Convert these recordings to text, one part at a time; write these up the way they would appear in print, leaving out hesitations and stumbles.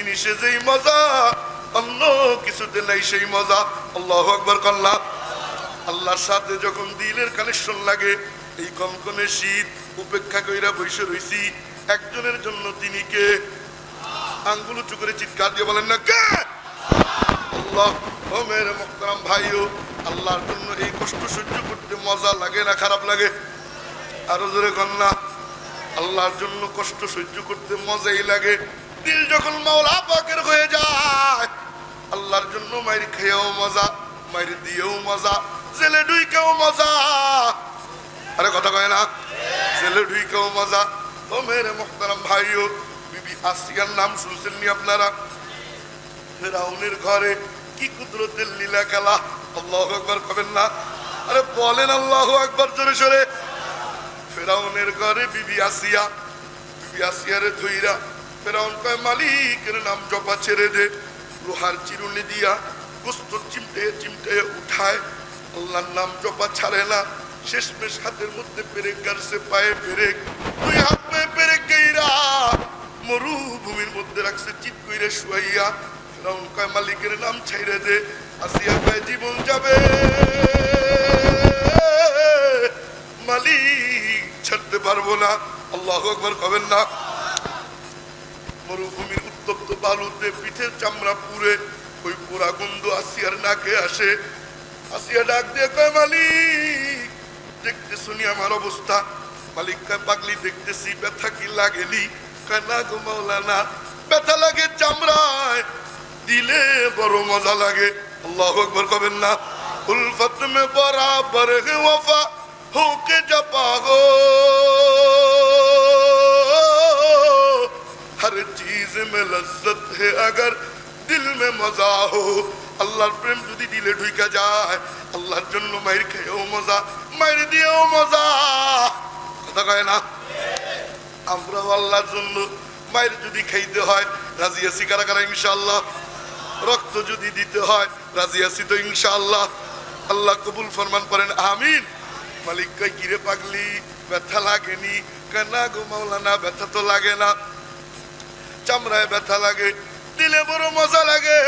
জিনিসে যেই মজা অন্য কিছুতে নাই সেই মজা। আল্লাহু আকবার কল্লা। আল্লাহর সাথে যখন দিলের কানেকশন লাগে, এই কনকনে শীত উপেক্ষা কইরা বসে রইছি একজনের জন্য, তিনি কে? আঙ্গুল উঁচু করে চিৎকার দিয়ে বলেন না কে? আল্লাহ। ও মেরে মুহতারাম ভাইও, আল্লাহর জন্য এই কষ্ট সহ্য করতে মজা লাগে না খারাপ লাগে? আরো জোরে কন্যা। আল্লাহর জন্য কষ্ট সহ্য করতে মজাই লাগে। দিল যখন মাওলা পাকের হয়ে যায়, আল্লাহর জন্য মাইর খেয়েও মজা, মাইর দিয়েও মজা, জেলে ঢুইকেও মজা। আরে কথা কয় না? জেলে ঢুইকেও মজা। ও মেরে মুহতারাম ভাইও, বিবি আসিয়ার নাম শুনছেন নি আপনারা? ফেরাউনের ঘরে কি কুদরতের লীলা খেলা। আল্লাহু আকবার কবেন না? আরে বলেন আল্লাহু আকবার জোরে সোরে। ফেরাউনের ঘরে বিবি আসিয়া, বিবি আসিয়ারে ধইরা ফেরাউন কয় মালিকের নাম জপা ছেড়ে দে। লোহার চিরুনি দিয়া গোস্ত চিমটে চিমটে উঠায়, আল্লাহর নাম জপা ছাড়ে না। শেষমেশ হাতের মধ্যে পেরেক গাড়ছে, পায়ে পেরেক, দুই হাত পায়ে পেরেক গাইরা মরুভূমির মধ্যে রাখছে চিৎ কইরে শুয়াইয়া। ফেরাউন কয় মালিকের নাম ছাইরে দে। আসিয়া কয় জীবন যাবে, মালিক ছাড়তে পারবো না। আল্লাহু আকবার কবেন না? মরুভূমির উত্তপ্ত বালুতে পিঠের চামড়া পুড়ে ওই পোড়া গন্ধ আসিয়ার নাকে আসে। আসিয়া ডাক দিয়ে কয় মালিক দেখতে শুনি আমার অবস্থা। মালিক কয় পাগলি দেখতেছি, ব্যথা কি লাগেনি? কয় না গো মাওলানা, ব্যথা লাগে চামড়ায়, দিলে বড় মজা লাগে। আল্লাহু আকবার কবেন না? উলফত মে বরাবর হে ওয়াফা হোকে জপা গো, हर चीज में लज्जत है अगर दिल में मजा हो। আল্লাহর প্রেম যদি দিলে ঢুইকা যায়, আল্লাহর জন্য মাইর খেয়েও মজা, মাইর দিয়েও মজা। কথা কয় না? আমরাও আল্লাহর জন্য মাইর যদি খাইতে হয় রাজি আছি কারা কারা? ইনশাআল্লাহ। রক্ত যদি দিতে হয় রাজি আছি তো ইনশাআল্লাহ। আল্লাহ কবুল ফরমান করেন আমিন। মালিক কয় কিরে পাগলি ব্যথা লাগেনি? কেনা গো মাওলানা, ব্যথা তো লাগে না, চামড়ায় ব্যথা লাগে, দিলে বড় মজা লাগে।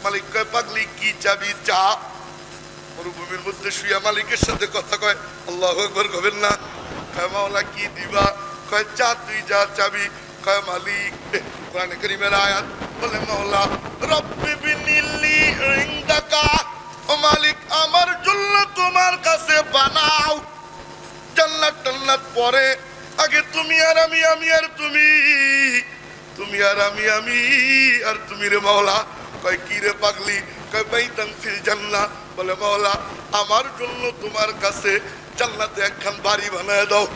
মালিক কয় পাগলি কি চাবি? চা। মরুভূমির মধ্যে শুয়া মালিকের সাথে কথা কয়। আল্লাহু আকবার কবেন না? কয় মাওলা কি দিবা? কয় চা, তুই যা চাবি। কয় মালিক, কোরআনে কারীমের আয়াত বলে মাওলা রব্বি বিনিল্লি ইনদাকা, ও মালিক আমার জন্য তোমার কাছে বানাও জান্নাত। টান্নাত পরে আগে তুমি আর আমি, আমি আর তুমি, তুমি আর আমি, আমি আর তুমি রে মাওলা। কয় কি রে পাগলি? কয় বাইতান ফিল জান্নাহ। বলে মাওলা আমার জন্য তোমার কাছে জান্নাতে একখান বাড়ি বানায় দাও।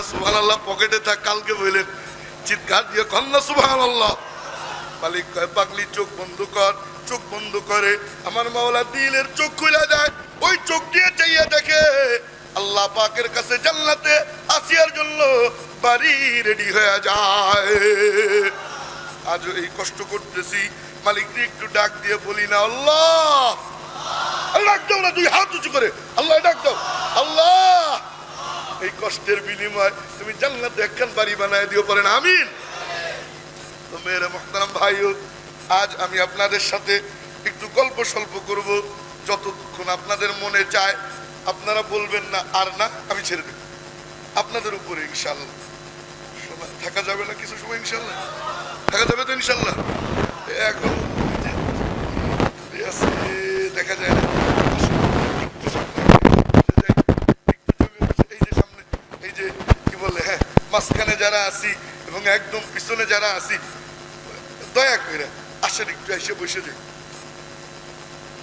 সুবহানাল্লাহ পকেটে থাক, কালকে বললেন চিৎকার দিয়ে কন্যা সুবহানাল্লাহ। মালিক কয় পাগলি চোখ বন্ধ কর। চোখ বন্ধ করে আমার মাওলা দিলের চোখ খুলে যায়। ওই চোখ দিয়ে চাইয়া দেখে আল্লাহ পাকের কাছে জান্নাতে আসিয়ার জন্য বাড়ি রেডি হয়ে যায়। আজ এই কষ্ট করতেছি, মালিককে একটু ডাক দিয়ে বলি না আল্লাহ? ডাক দাও না, দুই হাত উঁচু করে আল্লাহ ডাক দাও। আল্লাহ এই কষ্টের বিনিময় তুমি জান্নাতে একখান বাড়ি বানায় দিও, পারেন আমিন। তো মেরে মুহতারাম ভাইও, আজ আমি আপনাদের সাথে একটু গল্প স্বল্প করব, যতক্ষণ আপনাদের মনে চায়। আপনারা বলবেন না আর না, আমি ছেড়ে দেব আপনাদের উপরে ইনশাআল্লাহ। থাকা যাবে না কিছু সময় ইনশাআল্লাহ? থাকা যাবে তো ইনশাআল্লাহ? এখন দেখা যায় না, এই যে সামনে, এই যে কি বলে, হ্যাঁ মাঝখানে যারা আছি এবং একদম পিছনে যারা আছি, দয়া করে আসেন একটু এসে বসে যাই।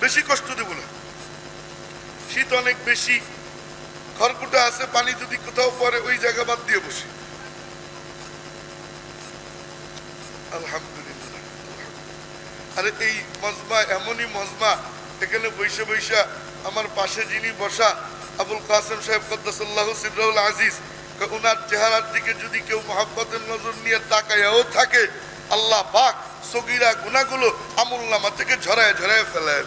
বেশি কষ্ট দেব না, শীত অনেক বেশি, খড়কুটা আছে, পানি যদি কোথাও পরে ওই জায়গা বাদ দিয়ে বসি। আলহামদুলিল্লাহ। আরে এই মজমা এমনই মজমা, এখানে বৈশা বৈশা আমার পাশে যিনি বসা আবুল কাসেম সাহেব কদ্দাসাল্লাহু সিররাহুল আজিজ, ওনার চেহারার দিকে যদি কেউ মহব্বতের নজর নিয়ে তাকায়াও থাকে, আল্লাহ পাক সগীরা গুনাহগুলো আমুলনামা থেকে ঝরায় ঝরায় ফেলায়।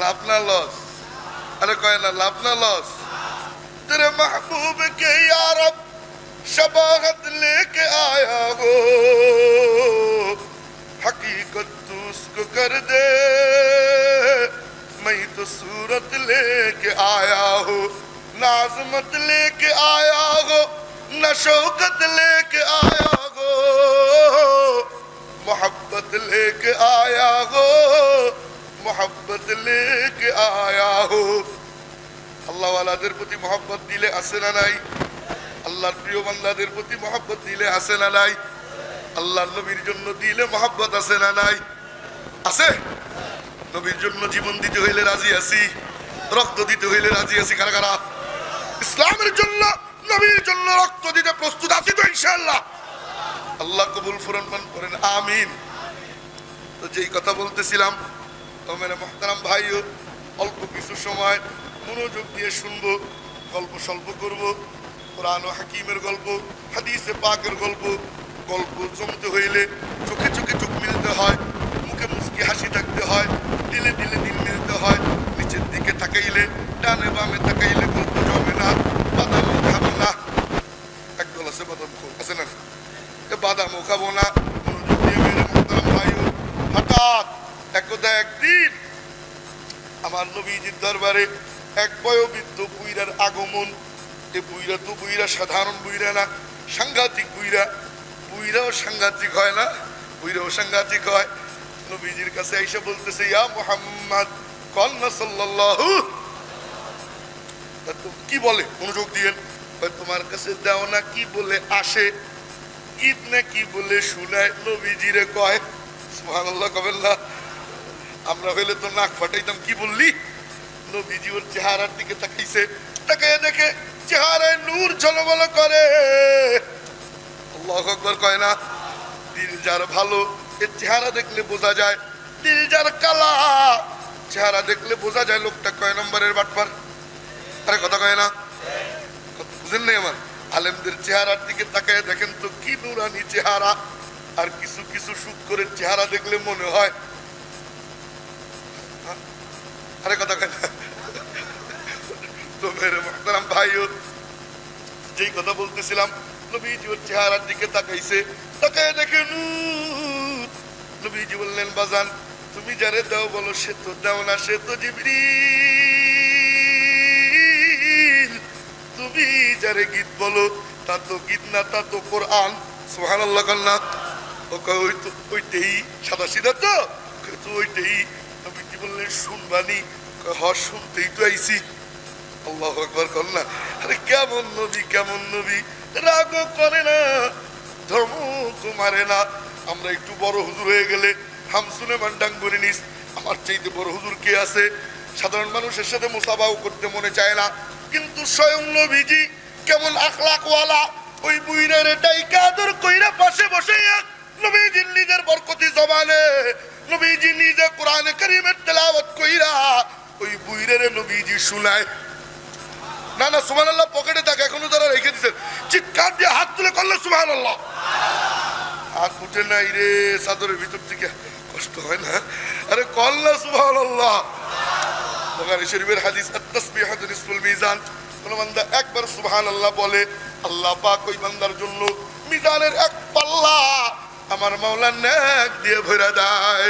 লাভ না লস? আরে কয় না লাভ না লস? তেরে মাহবুব কে ইয়া রব शबाहत लेके आया हो, हकीकत तू उसको कर दे, मैं तो सूरत लेके आया हो, न आज़मत लेके आया हो, न शौकत लेके आया हो, मोहब्बत लेके आया हो, मोहब्बत लेके आया हो। আল্লাহ ওয়ালাদের প্রতি মহব্বত দিলে আছে না নাই? আল্লাহর প্রিয় বান্দাদের প্রতি মহব্বত দিলে আছে না নাই? আল্লাহর নবীর জন্য দিলে মহব্বত আছে না নাই? আছে। নবীর জন্য জীবন দিতে হইলে রাজি আছি, রক্ত দিতে হইলে রাজি আছি। কারা কারা ইসলামের জন্য, নবীর জন্য রক্ত দিতে প্রস্তুত আছি তো ইনশাআল্লাহ? আল্লাহ কবুল ফরমান করেন, আমিন। তো যেই কথা বলতেছিলাম, তো মেরে মুহতারাম ভাইও, অল্প কিছু সময় মনোযোগ দিয়ে শুনবো, গল্প স্বল্প করবো। কোরআন ও হাকিমের গল্প, হাদিসে পাকের গল্প। গল্প জমতে হইলে চোখে চোখে চোখ মিলতে হয়, মুখে মুচকি হাসি থাকতে হয়, দিলে দিলে দিল মিলতে হয়। নিচের দিকে তাকাইলে, ডানে বামে তাকাইলে গল্প জমে না। বাদামও খাবো না, একদল আছে বাদাম আছে না, বাদামও খাবো না। মনোযোগ দিয়ে মেরে মুহতারাম ভাইও, হঠাৎ একদা একদিন আমার নবীজির দরবারে এক বয়োবৃদ্ধ বুইরার আগমন। এ বুইরা তো বুইরা সাধারণ বুইরা না, সাংঘাতিক বুইরা। বুইরাও সাংঘাতিক হয় না, বুইরাও সাংঘাতিক হয়। নবীজির কাছে আইসা বলতেছে, ইয়া মুহাম্মদ কন্না সাল্লাল্লাহু। কি বলে? মনোযোগ দিয়েন। তোমার কাছে দাও না কি বলে আসে, ঈদ না কি বলে শুনায়, নবীজিরে কয়। সুবহানাল্লাহ কবেন না? আমরা হইলে তো নাক ফাটাইতাম, কি বললি? নবীজি ওর চেহারার দিকে তাকাইছে, তাকাইয়া দেখে চেহারায় নূর ঝলমল করে। আল্লাহু আকবার কয় না? দিল যার ভালো এর চেহারা দেখলে বোঝা যায়, দিল যার কালা চেহারা দেখলে বোঝা যায় লোকটা কয় নম্বরের বাটপার। আরে কথা কয় না? বুঝেন নাই আমার? আলেমদের চেহারার দিকে তাকাইয়া দেখেন তো কি নুরানি চেহারা। আর কিছু কিছু সুখ করে চেহারা দেখলে মনে হয়, আরে কথা কয় না? তো মেরে মুহতারাম ভাইও, যেই কথা বলতেছিলাম, নবীজি ওর চেহারার দিকে তাকাইছে, তাকায় দেখে নূর। নবীজি বললেন, বাজান তুমি যারে দাও বলো, সে তো দাও না, সে তো জিবরিল। তুমি যারে গীত বলো তা তো গীত না, তা তো কোরআন। সুবহানাল্লাহ কান্না। ও কয় ওই তো ওইটাই, সাদা সিধা তো, তো ওইটাই। নবীজি বললেন, শুনবানি? হ, শুনতেই তো আইছি। আল্লাহু আকবার কন্যা। আরে কেমন নবী, কেমন নবী! রাগও করে না, ধমক মারে না। আমরা একটু বড় হুজুর হয়ে গেলে হামসুনে মান্ডাং করে নিস, আমার চাইতে বড় হুজুর কে আছে? সাধারণ মানুষের সাথে মুসাফাও করতে মনে চায় না, কিন্তু স্বয়ং নবীজি কেমন আখলাকওয়ালা। ওই বুইরারে ডাইকা আদর কইরা পাশে বসে নবীজির নিজের বরকতি জবানে নবীজি নিজে কোরআনে কারীমের তেলাওয়াত কইরা ওই বুইরারে নবীজি শুনায়। না না, সুবহানাল্লাহ পকেটে থাকে, এখনো তারা রেখে দিচ্ছেন। চিৎকার দিয়ে হাত তুলে করলে সুবহানাল্লাহ। হাত উঠে নাই রে, চাদরের ভিতর থেকে কষ্ট হয় না? আরে কল্লা সুবহানাল্লাহ। বুখারী শরীফের হাদিস, আত-তাসবিহু নিসফুল মিজান। কোন বান্দা একবার সুবহানাল্লাহ বলে, আল্লাহ পাক ওই বান্দার জন্য মিজানের এক পাল্লা আমার মাওলা নেক দিয়ে ভরে দেয়।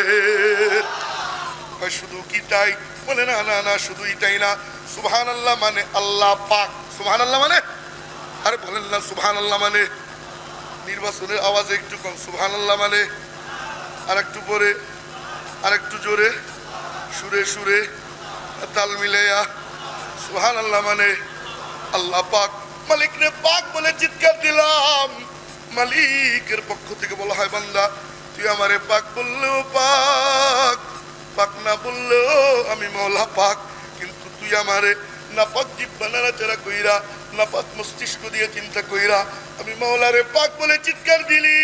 শুধু কি তাই? বলে না না না, শুধু এটাই না। সুবহানাল্লাহ মানে আল্লাহ পাক। সুবহানাল্লাহ মানে, আরে বলেন না সুবহানাল্লাহ মানে। নির্বাচনের আওয়াজে একটু কম। সুবহানাল্লাহ মানে আর একটু পরে, আর একটু জোরে, সুরে সুরে তাল মিলাইয়া। সুবহানাল্লাহ মানে আল্লাহ পাক। মালিক রে পাক বলে চিৎকার দিলাম। মালিকের পক্ষ থেকে বলা হয়, বান্দা তুই আমারে পাক বললেও পাক, পাক না বললেও আমি মওলা পাক। কিন্তু তুই আমারে নাপাক জিহ্বা নাড়াচাড়া কইরা, নাপাক মস্তিষ্ক দিয়ে চিন্তা কইরা আমি মাওলারে পাক বলে চিৎকার দিলি,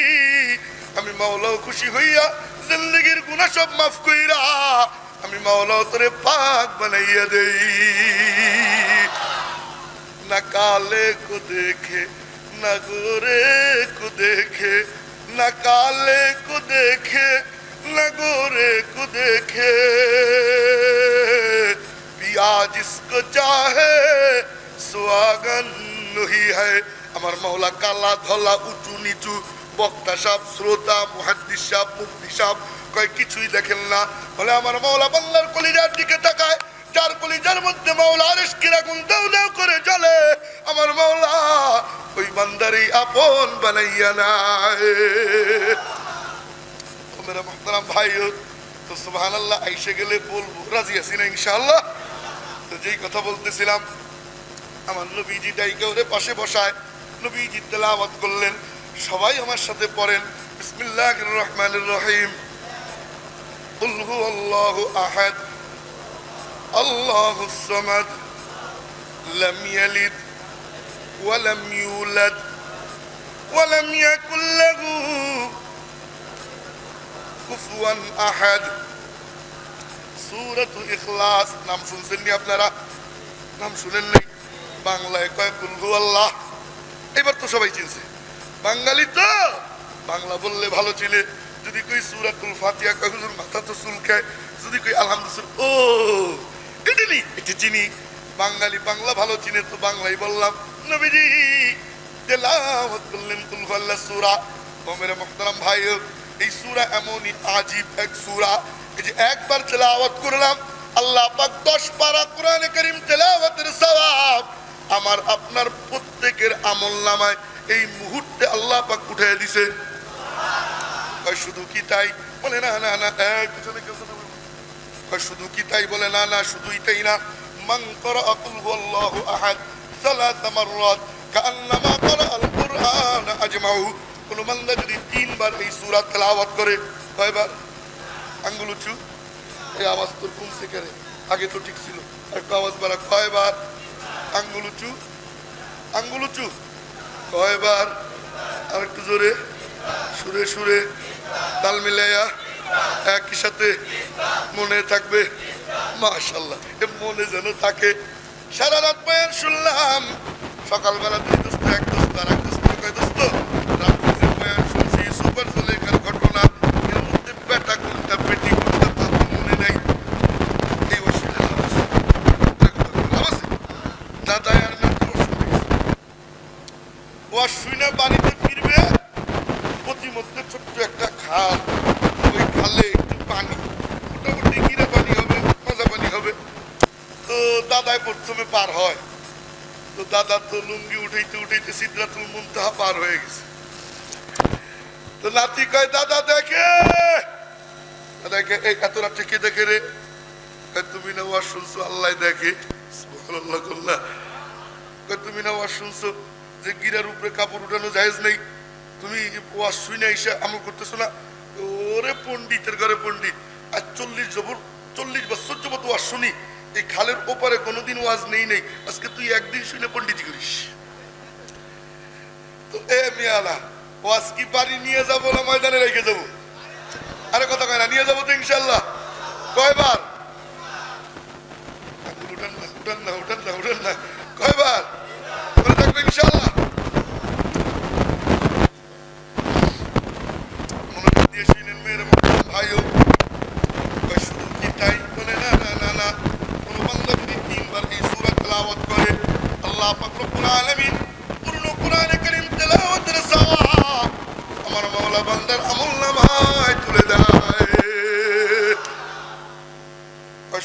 আমি মাওলাও খুশি হইয়া জিন্দেগির গুনাহ সব মাফ কইরা আমি মাওলাও তোরে পাক বানাইয়া দেই। না কালে কো দেখে না গোরে को देखे, न काले को देखे न गोरे को देखे, पिया जिसको चाहे सुहागन ही है। আমার মাওলা কালা ধলা উঁচু নিচু, বক্তা সাহেব, শ্রোতা, মুহাদ্দিস সাহেব, মুফতি সাহেব কয় কিছুই দেখেন না। বলে আমার মাওলা বান্দার কলিজার দিকে তাকায়, যার কলিজার মধ্যে মাওলার ইশকের আগুন দাউ দাউ করে জ্বলে, আমার মাওলা ওই বান্দারই আপন বানাইয়া নাই। মেরা মুহতারাম ভাইও, তো সুবহানাল্লাহ আইসে গেলে বলবো, রাজি আছি না ইনশাআল্লাহ? তো যেই কথা বলতেছিলাম, আমার নবীজি ডাইকে ওরে পাশে বসায়, নবীজি তেলাওয়াত করলেন। সবাই আমার সাথে পড়েন, বিসমিল্লাহির রহমানির রহিম। কুল হুয়াল্লাহু আহাদ, আল্লাহুস সামাদ, লাম ইয়ালিদ ওয়া লাম ইউলাদ ওয়া লাম ইয়াকুল লাহু কুফুয়ান আহাদ। সূরাতুল ইখলাস নাম শুনছেন নি আপনারা? নাম শুনেন নাই? বাংলায় কয় কুল হুয়াল্লাহ। এবার তো সবাই চিনছে, বাঙালি তো বাংলা বললে ভালো চিনে। যদি কই সূরাতুল ফাতিহা কয় হুজুর মাথা তো চুলকায়, যদি কই আলহামদুলিল্লাহ ও এটা নি এটা চিনি। বাঙালি বাংলা ভালো চিনে তো বাংলাই বললাম। নবীজি তেলাওয়াত করলেন কুল হুয়াল্লাহ সূরা। ও মেরে মুহতারাম ভাই, এই সূরা এমনই আজীব এক সূরা, এই যে একবার তেলাওয়াত করলাম আল্লাহ পাক 10 পারা কোরআনে কারীম তেলাওয়াতের সওয়াব আমার আপনার প্রত্যেকের আমলনামায় এই মুহূর্তে আল্লাহ পাক উঠিয়ে দিয়েছে। কয় শুধু কি তাই? বলে না না না, পিছনে কেউ কয় শুধু কি তাই? বলে না না, শুধুই তাই না। মান ক্বারাআ কুল হুয়াল্লাহু আহাদ 3 মাররাত কাআন্নামা ক্বারাআল কুরআন আজমাউ। কোন বান্দা যদি 3 বার এই সূরা তেলাওয়াত করে, কয়বার? আঙ্গুল উঁচু, এই আওয়াজ তো কমছে করে, আগে তো ঠিক ছিল, একটু আওয়াজ বাড়া। কয়বার? আঙ্গুল উঁচু, আঙ্গুল উঁচু। কয়বার? আর একটু জোরে, সুরে সুরে, তাল মিলাইয়া একই সাথে, মনে থাকবে। মাশাআল্লাহ, মনে যেন থাকে। সারা রাত বয়ান শুনলাম, সকালবেলা 2 দোস্ত, এক দোস্ত আর এক দোস্ত কয় দোস্ত রাত বয়ান শুনছি, সুপার জলেখার ঘটনা, এর মধ্যে বেটা কোনটা বেটি কোনটা তা মনে নাই। এই অসুবিধা দাদা আর ওয়াজ শুনে বাড়িতে ফিরবে, প্রতিমধ্যে ছোট্ট একটা খাল, ওই খালে একটু পানি, মোটামুটি গিরা পানি হবে, মজা পানি হবে। তো দাদাই প্রথমে পার হয়, তো দাদা তো লুঙ্গি উঠাইতে উঠাইতে সিদরাতুল মুনতাহা পার হয়ে গেছে। তো নাতি কয় দাদা দেখে, দাদাকে এই এত রাত্রে কে দেখে রে? তুমি না ওয়াজ শুনছো? আল্লাহ দেখে। সুবহানাল্লাহ আল্লাহ। তুমি না ওয়াজ শুনছো যে গিরার উপরে কাপড় উঠানো জায়েজ নেই? তুমি ওয়াজ শুই না এসে আমল করতেছো না? ওরে পণ্ডিতের ঘরে পণ্ডিত, আর 40 বছর যাবত ওয়াজ শুনি, এই খালের ওপারে কোনোদিন ওয়াজ নেই নেই, আজকে তুই একদিন শুনে পণ্ডিতি করিস। তো এ মিয়ালা, ওয়াজ কি বাড়ি নিয়ে যাবো না ময়দানে রেখে যাবো? আরে কথা কয় না, নিয়ে যাবো তো ইনশাল্লাহ। কয়বার? উঠান না উঠান না উঠান না উঠান না, কয়বার? মনে থাকবে ইনশাল্লাহ। মনোযোগ দিয়ে শুনেন মেয়ের ভাইও, শুধু কি তাই? বলে না না না না, কোন বান্দা যদি 3 বার এই সূরা তেলাওয়াত করে, আল্লাহ পাক রব্বুল আলামিন পূর্ণ কোরআনে কারীম তেলাওয়াতের সওয়াব আমার মাওলা বান্দার আমলনামায় তুলে দেয়।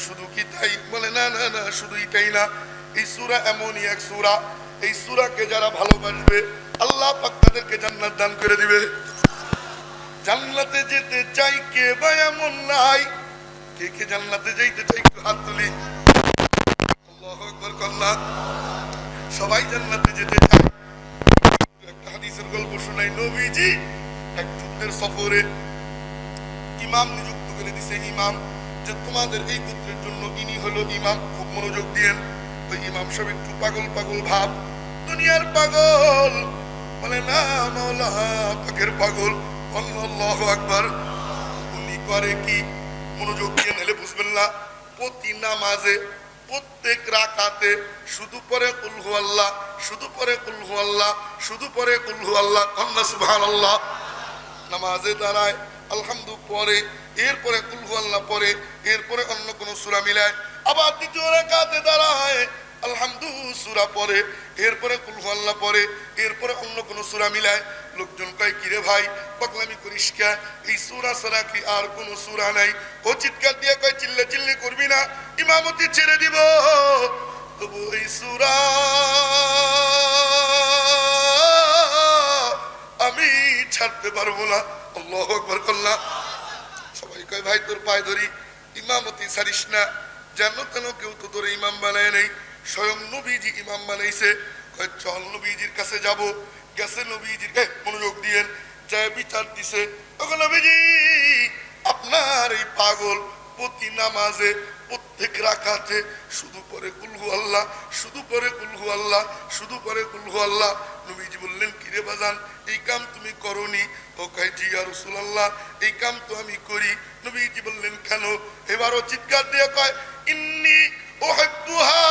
শুধু কি তাই? বলে না না না, শুধুই তাই না। এই সূরা এমনই এক সূরা, এই সূরাকে যারা ভালোবাসবে আল্লাহ পাক তাদেরকে জান্নাত দান করে দিবে। জান্নাতে যেতে চাই কে বা এমন নাই? কে কে জান্নাতে যাইতে চাই একটু হাত তুলি। আল্লাহু আকবার আল্লাহ। সবাই জান্নাতে যেতে চায়। একটা হাদিসের গল্প শোনাই। নবীজি এক যুদ্ধের সফরে ইমাম নিযুক্ত করে দিছে। ইমাম যে তোমাদের এই গোত্রের জন্য ইনি হলো ইমাম, খুব মনোযোগ দিয়েন। তো ইমাম সব একটু পাগল পাগল ভাব, দুনিয়ার পাগল। বলে না মাওলা পাকের পাগল। আল্লাহু আকবার। উনি করে কি? মনোযোগ দিয়ে নিলে বুঝবেন না। প্রতি নামাজে প্রত্যেক রাকাতে শুধু পরে কুল হুয়াল্লাহ, শুধু পরে কুল হুয়াল্লাহ, শুধু পরে কুল হুয়াল্লাহ। আল্লাহ সুবহানাল্লাহ। নামাজে দাঁড়ায় আলহামদু পরে, এরপরে কুল হুয়াল্লাহ পরে, এরপরে অন্য কোন সূরা মিলায়। আবার দ্বিতীয় রাকাতে দাঁড়ায় আলহামদু সূরা পড়ে, এরপরে কুল হু আল্লাহ পড়ে, এরপরে অন্য কোন সূরা মিলায়। লোকজন কয় কিরে ভাই পাগলামি করিস কে, এই সূরা ছাড়া কি আর কোন সূরা নাই? ও চিৎকার দিয়ে কয় চিল্লা চিল্লি করবি না, ইমামতি ছেড়ে দিব, তবু এই সূরা আমি ছাড়তে পারবো না। আল্লাহু আকবার কল্লা। সবাই কয় ভাই তোর পায়ে ধরি, ইমামতি ছাড়িস না, যেন তেন কেউ তো তোর ইমাম বানায় নেই, স্বয়ং নবীজি ইমাম বানাইছে। কয় চল নবীজির কাছে যাব। গেছে নবীজির, মনোযোগ দিয়েন, যায় বিচার দিছে, তখন নবীজি আপনার এই পাগল প্রতি নামাজে প্রত্যেক রাকাতে শুধু পরে কুল হু আল্লাহ, শুধু পরে কুল হু আল্লাহ, শুধু পরে কুল হু আল্লাহ। নবীজি বললেন কিরে বাজান এই কাম তুমি করনি? ও কয় জি ইয়া রাসূলুল্লাহ এই কাম তো আমি করি। নবীজি বললেন কেন? এবারও চিৎকার দিয়ে কয় ইন্নী উহিব্বুহা,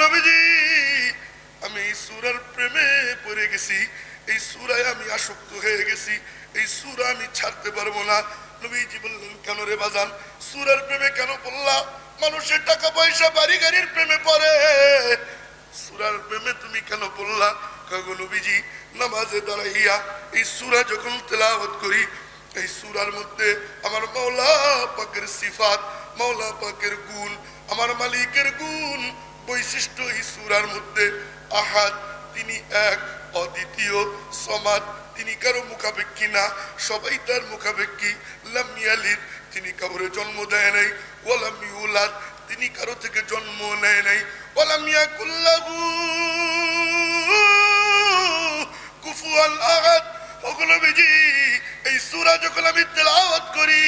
নবীজি আমি এই সূরার প্রেমে পড়ে গেছি, এই সূরায় আমি আসক্ত হয়ে গেছি, এই সূরা আমি ছাড়তে পারবো না। নবীজি বললেন কেন রে বাজান সূরার প্রেমে কেন পড়লা? মানুষের টাকা পয়সা বাড়ি গাড়ির প্রেমে পড়ে, সূরার প্রেমে তুমি কেন পড়লা? কয় নবীজি নামাজে দাঁড়াইয়া এই সূরা যখন তেলাওয়াত করি, এই সূরার মধ্যে আমার মাওলা পাকের সিফাত, মাওলা পাকের গুণ, আমার মালিকের গুণ বৈশিষ্ট্য এই সূরার মধ্যে। আহাদ তিনি এক, অদ্বিতীয়, সমাদ তিনি কারো মুখাপেক্ষী না, সবাই তার মুখাপেক্ষী। লাম ইয়ালিদ তিনি কাউরে জন্ম দেয় নাই, ওয়ালাম ইউলাদ তিনি কারো থেকে জন্ম নেয় নাই, ওয়ালাম ইয়াকুল লাহু কুফুয়ান আহাদ। ওগো নবীজি এই সূরা যখন আমি তেলাওয়াত করি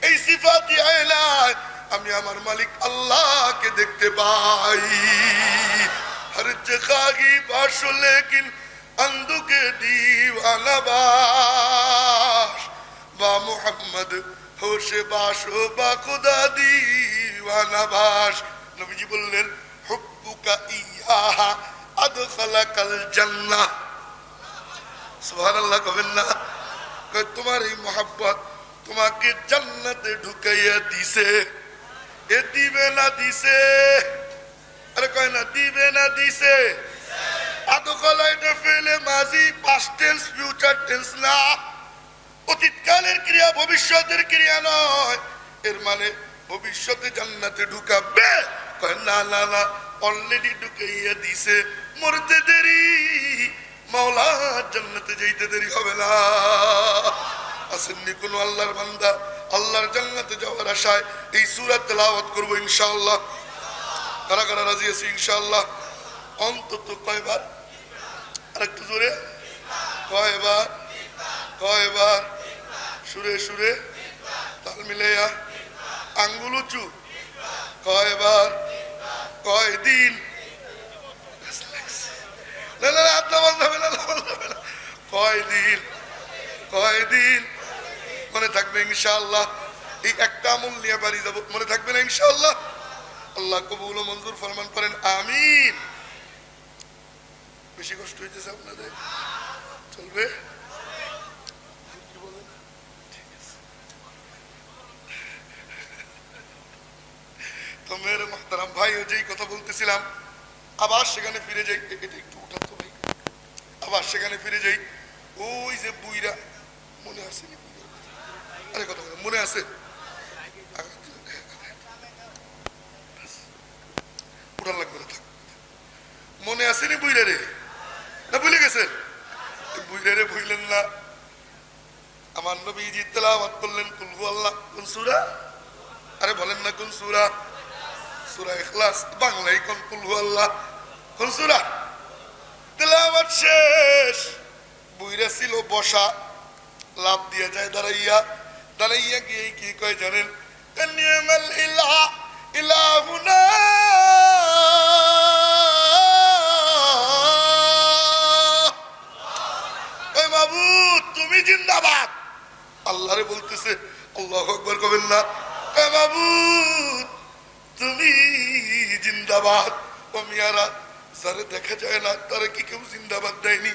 এই সিফাতি আয়নায় আমি আমার মালিক আল্লাহকে দেখতে পাই। हर जगह की बाश लेकिन अंधु के दीवाना बाश, बा मोहम्मद होशे बाशो बा खुदा दीवाना बाश। नबीजी बोलें हुब्बुका इय्याहा अदखलाकाल जन्नाह। सुबहानाल्लाह कहें ना, कहे तुम्हारी मोहब्बत তোমাকে জান্নাতে ঢুকাইয়া দিছে, এ দিবে না দিছে? আরে কয় না দিবে না দিছে? আদখলা এটা ফেলে মাজি, পাস্ট টেন্স, ফিউচার টেন্স না, অতীতকালের ক্রিয়া ভবিষ্যতের ক্রিয়া নয়। এর মানে ভবিষ্যতে জান্নাতে ঢুকাবে? কয় না না না, অলরেডি ঢুকাইয়া দিছে, মরতে দেরি, মাওলা জান্নাতে যাইতে দেরি হবে না। আসেননি কোন আল্লাহর বান্দা আল্লাহর জান্নাতে যাওয়ার আশায় এই সূরা তেলাওয়াত করব ইনশাআল্লাহ? কারা কারা রাজি আছে ইনশাআল্লাহ? অন্তত কয়বার? আরেকটু জোরে, কয়বার? কয়বার? সুরে সুরে, তাল মিলাইয়া, আঙ্গুল উঁচু, কয়বার? কয়দিন? না না আপনার বলতে হবে না, কয়দিন? কয়দিন? মনে থাকবে ইনশাআল্লাহ? এই একটা আমল নিয়ে বাড়ি যাবো, মনে থাকবে না ইনশাআল্লাহ? আল্লাহ কবুল ও মঞ্জুর ফরমান করেন, আমিন। বেশি কষ্ট হইতেছে আপনাদের? চলবে? তো মেরে মুহতারাম ভাই, যেই কথা বলতেছিলাম আবার সেখানে ফিরে যাই, এটা একটু উঠাতো ভাই, আবার সেখানে ফিরে যাই। ওই যে বুইরা মনে আছে? আরে কথা মনে আছে? উঠান লাগবে না, থাক। মনে আসেনি বুইরা রে? না ভুলে গেছেন? বুইরা রে ভুললেন না। আমার নবীজি তেলাওয়াত করলেন কুল হু আল্লাহ, কোন সূরা? আরে বলেন না কোন সূরা? সূরা ইখলাস। বাংলায় কোন কুল হু আল্লাহ, কোন সূরা? তেলাওয়াত শেষ, বুইরা ছিল বসা, লাভ দিয়ে যায় দাঁড়াইয়া, দাঁড়াইয়া গিয়ে কি কয় জানেন? কানিয়ামাল ইলাহ ইলাহুনা, এ মাবুদ তুমি জিন্দাবাদ। আল্লাহরে বলতেছে, আল্লাহু আকবার কবেন না? এ মাবুদ তুমি জিন্দাবাদ। ও মিয়ারা যারা দেখা যায় না তারা কি কেউ জিন্দাবাদ দেয়নি?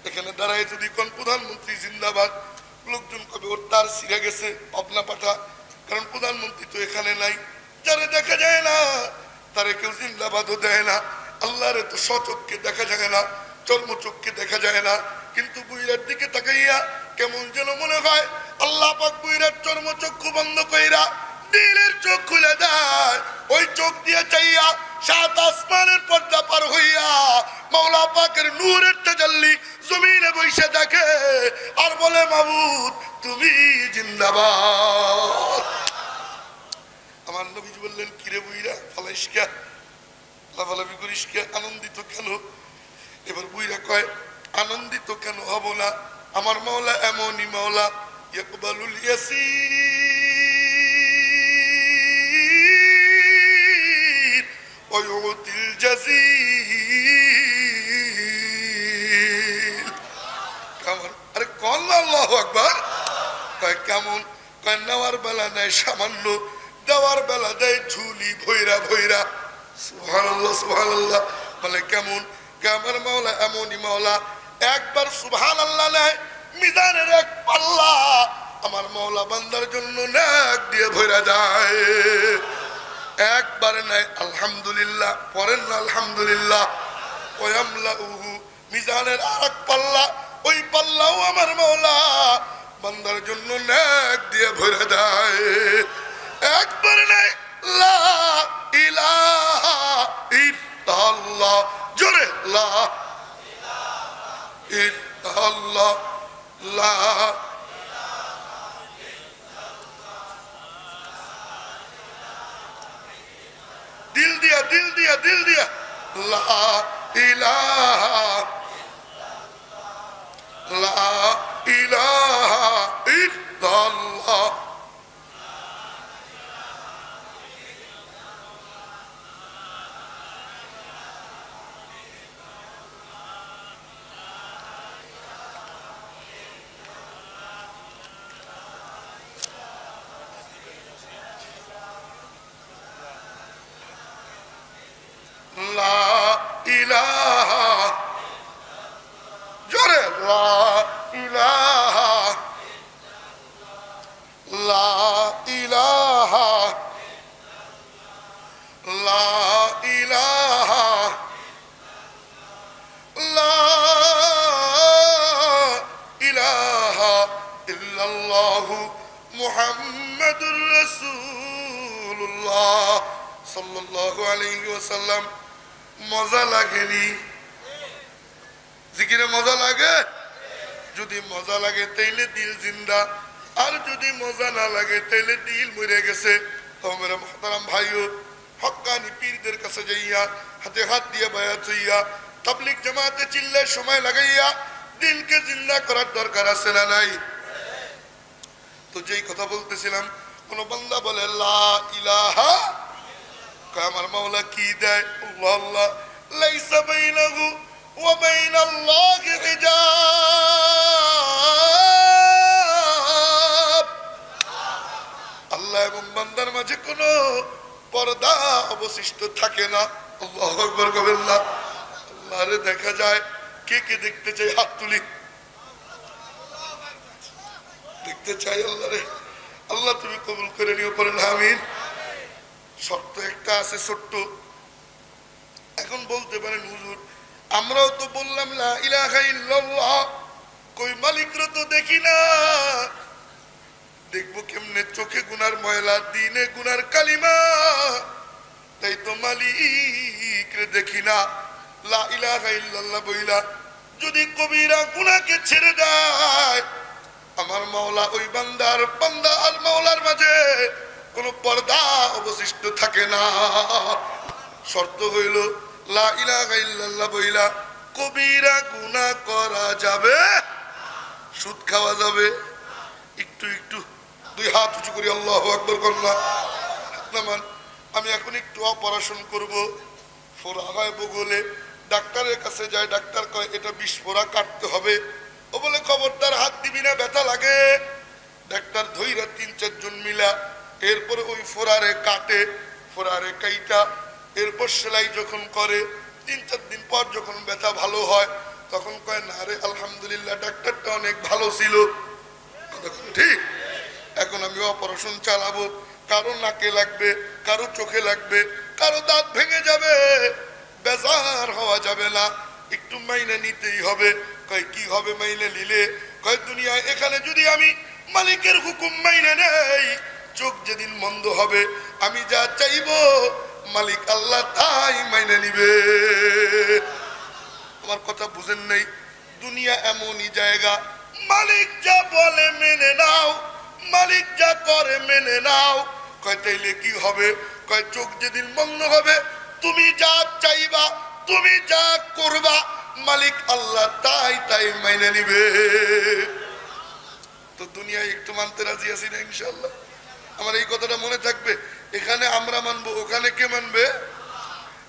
এখানে দাঁড়ায় যদি কোন প্রধানমন্ত্রী জিন্দাবাদ, লোকজন কবে ওর তার ছিঁড়ে গেছে, পাবনা পাঠা, কারণ প্রধানমন্ত্রী তো এখানে নাই, যারে দেখা যায় না তারে কেউ জিন্দাবাদও দেয় না। আল্লাহরে তো সচক্ষে দেখা যায় না, চর্মচক্ষে দেখা যায় না, কিন্তু বুইরার দিকে তাকাইয়া কেমন যেন মনে হয় আল্লাহ পাক বুইরার চর্মচক্ষু বন্ধ কইরা দিলের চোখ খুলে দেয়। ওই চোখ দিয়ে চাইয়া সাত আসমানের পর্দা পার হইয়া মাওলা পাকের নূরের তাজাল্লি জমিনে বইসে দেখে আর বলে মাবুদ তুমি জিন্দাবাদ। আমার নবী বললেন কিরে বুইরা ফালাইস কে, লাফালাফি করিস কে, আনন্দিত কেন? এবার বুইরা কয় আনন্দিত কেন হব না, আমার মাওলা এমনই মাওলা ইয়াকবালুল ইয়াসির ওয়া ইউতিল জাযিল। কেমন? আরে কল আল্লাহু আকবার। কয় কেমন? কয় নেওয়ার বেলা নেয় সামান্য, দেওয়ার বেলা দেয় ঝুলি ভৈরা ভৈরা। সুবহানাল্লাহ সুবহানাল্লাহ। বলে কেমন? আমার মাওলা এমনই মাওলা, একবার সুবহানাল্লাহ নেয় মিজানের এক পাল্লা আমার মাওলা বান্দার জন্য নাক দিয়ে ভরা যায়। একবার নেয় আলহামদুলিল্লাহ, পড়েন না আলহামদুলিল্লাহ, ওয়ামলাউহু মিজানের আরেক পাল্লা, ওই পাল্লাও আমার মাওলা বান্দার জন্য নাক দিয়ে ভরে দেয়। একবার নেয় লা ইলাহা ইল্লাল্লাহ, জোরে লা ইলাহা ইল্লাল্লাহ, লা দিল দিয়া দিল দিয়া দিল দিয়া লা ইলাহা লা ইলাহা ইল্লাল্লাহ। লা ইলাহা, জোরে লা ইলাহা লা ইলাহা লা ইলাহা লা ইলাহা ইল্লাল্লাহু মুহাম্মাদুর রাসূলুল্লাহ সাল্লাল্লাহু আলাইহি ওয়াসাল্লাম। মজা লাগেনি? জিকিরে মজা লাগে? যদি মজা লাগে তাইলে দিল জিন্দা, আর যদি মজা না লাগে তাইলে দিল মরে গেছে। তো মেরা মুহতারাম ভাইও, হক্কানি পীরদের কাছে যাইয়া হাতে হাত দিয়ে বায়াত হইয়া তাবলীগ জামাতে চিল্লায় সময় লাগাইয়া দিলকে জিন্দা করার দরকার আছে না নাই? তো যেই কথা বলতেছিলাম, কোন বান্দা বলে লা ইলাহা, আমার মাওলা কি দেয়? আল্লাহ আল্লাহ, লাইসা বাইনাহু ওয়া বাইনাল্লাহি হিজাব। আল্লাহ এবং বান্দার মাঝে কোনো পর্দা অবশিষ্ট থাকে না। আল্লাহু আকবার কবেন না। আল্লাহরে দেখা যায়। কে কে দেখতে চাই? হাত তুলি। দেখতে চাই আল্লাহরে। আল্লাহ তুমি কবুল করে নিও, পড়েন আমিন। শর্ত একটা আছে ছোট্ট। এখন বলতে পারেন হুজুর আমরাও তো বললাম লা ইলাহা ইল্লাল্লাহ, কই মালিকরে তো দেখি না। দেখবো কেমনে? চোখে গুনার ময়লা, দিনে গুনার কালিমা, তাই তো মালিকরে দেখি না। লা ইলাহা ইল্লাল্লাহ বইলা যদি কবিরা গুনাহকে ছেড়ে দেয়, আমার মাওলা ওই বান্দার বান্দা আর মাওলার মাঝে কোনো পর্দা অবশিষ্ট থাকে না। শর্ত হইল লা ইলাহা ইল্লাল্লাহ বইলা কবিরা গুনাহ করা যাবে, সুদ খাওয়া যাবে। একটু একটু দুই হাত উঁচু করি আল্লাহু আকবার করলাম। আমি এখন একটু অপারেশন করব, ফোড়া হয় বগলে, ডাক্তারের কাছে যায়, ডাক্তার কয় এটা 20 ফোড়া কাটতে হবে। ও বলে খবরদার হাত দিবি না, ব্যথা লাগে। ডাক্তার ধইরা 3-4 জন মিলা এরপরে ওই ফোড়ারে কাটে, ফোড়ারে কাইটা এরপর সেলাই যখন করে 3-4 দিন পর যখন ব্যথা ভালো হয় তখন কয় না রে আলহামদুলিল্লাহ ডাক্তারটা অনেক ভালো ছিল। ঠিক এখন আমি অপারেশন চালাবো, কারো নাকে লাগবে, কারো চোখে লাগবে, কারো দাঁত ভেঙে যাবে, বেজার হওয়া যাবে না, একটু মাইনে নিতেই হবে। কয় কি হবে মাইনে নিলে? কয় দুনিয়ায় এখানে যদি আমি মালিকের হুকুম মাইনে নেই, চোখ যেদিন বন্ধ হবে আমি যা চাইবো মালিক আল্লাহ তাই মাইনে নিবে। আমার কথা বুঝেন নাই? দুনিয়া এমনই জায়গা, মালিক যা বলে মেনে নাও, মালিক যা করে মেনে নাও। কয় তাইলে কি হবে? কয় চোখ যেদিন বন্ধ হবে তুমি যা চাইবা, তুমি যা করবা মালিক আল্লাহ তাই তাই মাইনে নিবে। তো দুনিয়ায় একটু মানতে রাজি আছি না ইনশাআল্লাহ? আমার এই কথাটা মনে থাকবে। এখানে আমরা মানবো, ওখানে কে মানবে?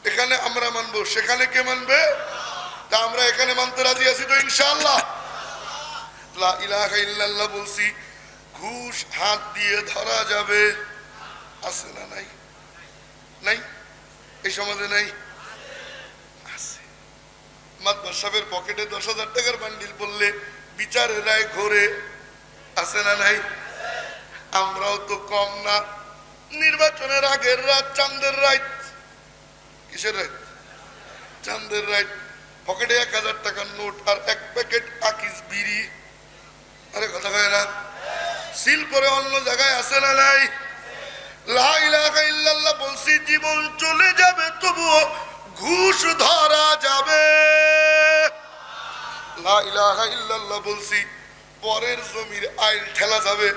এখানে আমরা মানবো, সেখানে কে মানবে? তা আমরা এখানে মানতে রাজি আছি তো ইনশাআল্লাহ? লা ইলাহা ইল্লাল্লাহ বলছি, ঘুষ হাত দিয়ে ধরা যাবে, আছে না নাই? নাই? এই সমাজে নাই? আছে। মাতবার সাহেবের পকেটে 10,000 টাকার বান্ডিল পড়লে বিচারের রায় ঘোরে, আছে না নাই? আমরাও তো কম না। নির্বাচনের আগের রাত চাঁদের রাত, কিসের রাত? চাঁদের রাত। পকেটে 1000 টাকার নোট আর 1 প্যাকেট আকিস বিড়ি। আরে কথা কয় না? সিল করে অন্য জায়গায় আছে না নাই? লা ইলাহা ইল্লাল্লাহ বলছি, জীবন চলে যাবে তবুও ঘুষ ধরা যাবে। লা ইলাহা ইল্লাল্লাহ বলছি, পরের জমির আইল ঠেলা যাবে।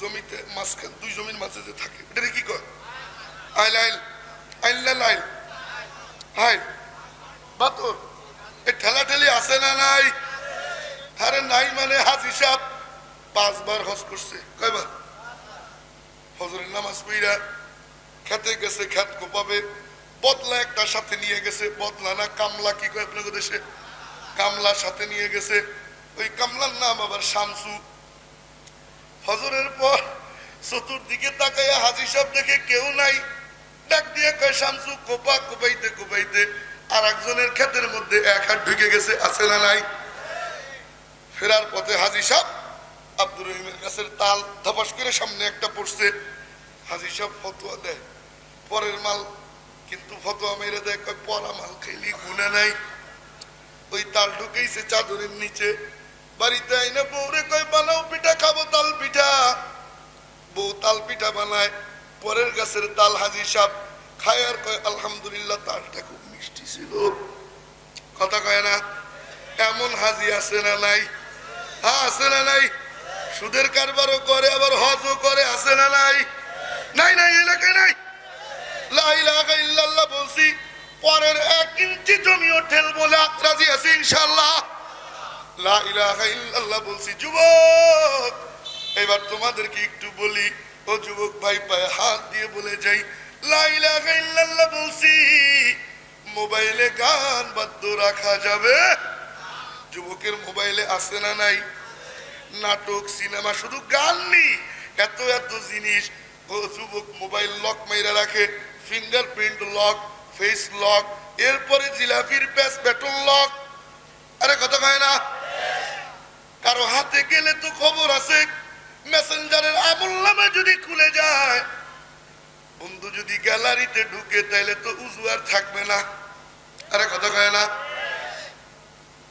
জমিতে মাঝখান, দুই জমির মাঝে যে থাকে এটা কি কয়? আইল। আইল আইল না লাইল? হাই বাতর। এই ঠেলা ঠেলি আছে না নাই? আরে নাই মানে হাজি সাহেব 5 বার হজ করছে। কয়বার? হজরের নামাজ পড়া খেতে গেছে, খেত কোপাবে, বদলা একটা সাথে নিয়ে গেছে। বদলা না কামলা কি কয় আপনাদের দেশে? কামলা সাথে নিয়ে গেছে। ওই কামলার নাম আবার শামসু। ফজরের পর চতুর্দিকে তাকাইয়া হাজি সাহেব দেখে কেউ নাই, ডাক দিয়ে কয় শামসু কোপা। কোপাইতে কোপাইতে আর একজনের ক্ষেতের মধ্যে 1 হাত ঢুকে গেছে, আছে না নাই? ফেরার পথে হাজি সাহেব আব্দুর রহিমের গাছের তাল ধপাস করে সামনে একটা পড়ছে। হাজি সাহেব ফতোয়া দেয় পরের মাল, কিন্তু ফতোয়া মেরে দেয় কয় পরা মাল খাইলি গুনাহ নাই। ওই তাল ঢুকেইছে চাদরের নিচে। বাড়িতে আইনা বউরে কয় বানাও পিঠা খাবো, তাল পিঠা। বউ তাল পিঠা বানায়, পরের গাছের তাল হাজি সাহেব খায় আর কয় আলহামদুলিল্লাহ তালটা খুব মিষ্টি ছিল। কথা কয় না? এমন হাজি আছে না নাই? হ্যাঁ আছে না নাই? সুদের কারবারও করে আবার হজও করে, আছে না নাই? নাই নাই এলাকায় নাই। লা ইলাহা ইল্লাল্লাহ বলছি, পরের 1 ইঞ্চি জমিও ঠেলবো না, রাজি আছি ইনশাআল্লাহ? লা ইলাহা ইল্লাল্লাহ বলছি। যুবক এবার তোমাদেরকে একটু বলি, ও যুবক ভাই পায়ে হাত দিয়ে বলে যাই, লা ইলাহা ইল্লাল্লাহ বলছি, মোবাইলে গান বাদ্য রাখা যাবে? যুবকের মোবাইলে আছে না নাই? নাটক, সিনেমা, শুধু গান নেই, এত এত জিনিস। ও যুবক মোবাইল লক মাইরা রাখে, ফিঙ্গারপ্রিন্ট লক, ফেস লক, এরপরে জিলাপির প্যাচ ব্যাটন লক। আরে কথা কয় না? কারো হাতে গেলে তো খবর আছে, মেসেঞ্জারের আমল নামা যদি খুলে যায়, বন্ধু যদি গ্যালারিতে ঢুকে তাইলে তো উজু আর থাকবে না। আরে কথা কয় না?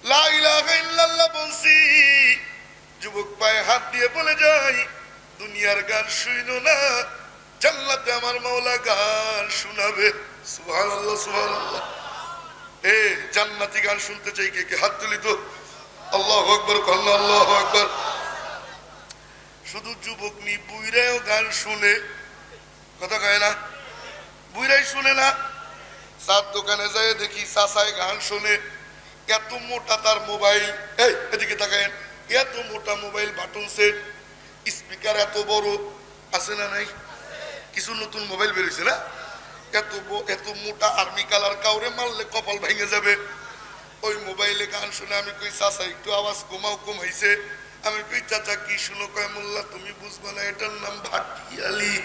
লা ইলাহা ইল্লাল্লাহ বলছি, যুবক পায়ে হাত দিয়ে বলে যাই, দুনিয়ার গান শুইনো না, জান্নাতে আমার মাওলা গান শোনাবে। সুবহানাল্লাহ সুবহানাল্লাহ। এ জান্নাতি গান শুনতে চাই কে কে? হাত তুলি তো। আল্লাহু আকবার, আল্লাহু আকবার। শুধু যুবক নি, বুইরাও গান শুনে। কথা কয় না? বুইরাই শুনে না? চার দোকানে যায় দেখি চাচায় গান শুনে, এত মোটা তার মোবাইল। এই এদিকে তাকায়েন, এত মোটা মোবাইল, বাটন সেট, স্পিকার এত বড়, আছে না নাই? কিছু নতুন মোবাইল বেরিয়েছে না? এত মোটা আর্মি কালার, কাউরে মারলে কপাল ভেঙে যাবে। ওই মোবাইলে গান শুনে আমি কই চাচা একটু আওয়াজ কমাও। কমাইছে। আমি কই চাচা কি শুনো? কয় মোল্লা তুমি বুঝবে না, এটার নাম ভাটিয়ালি।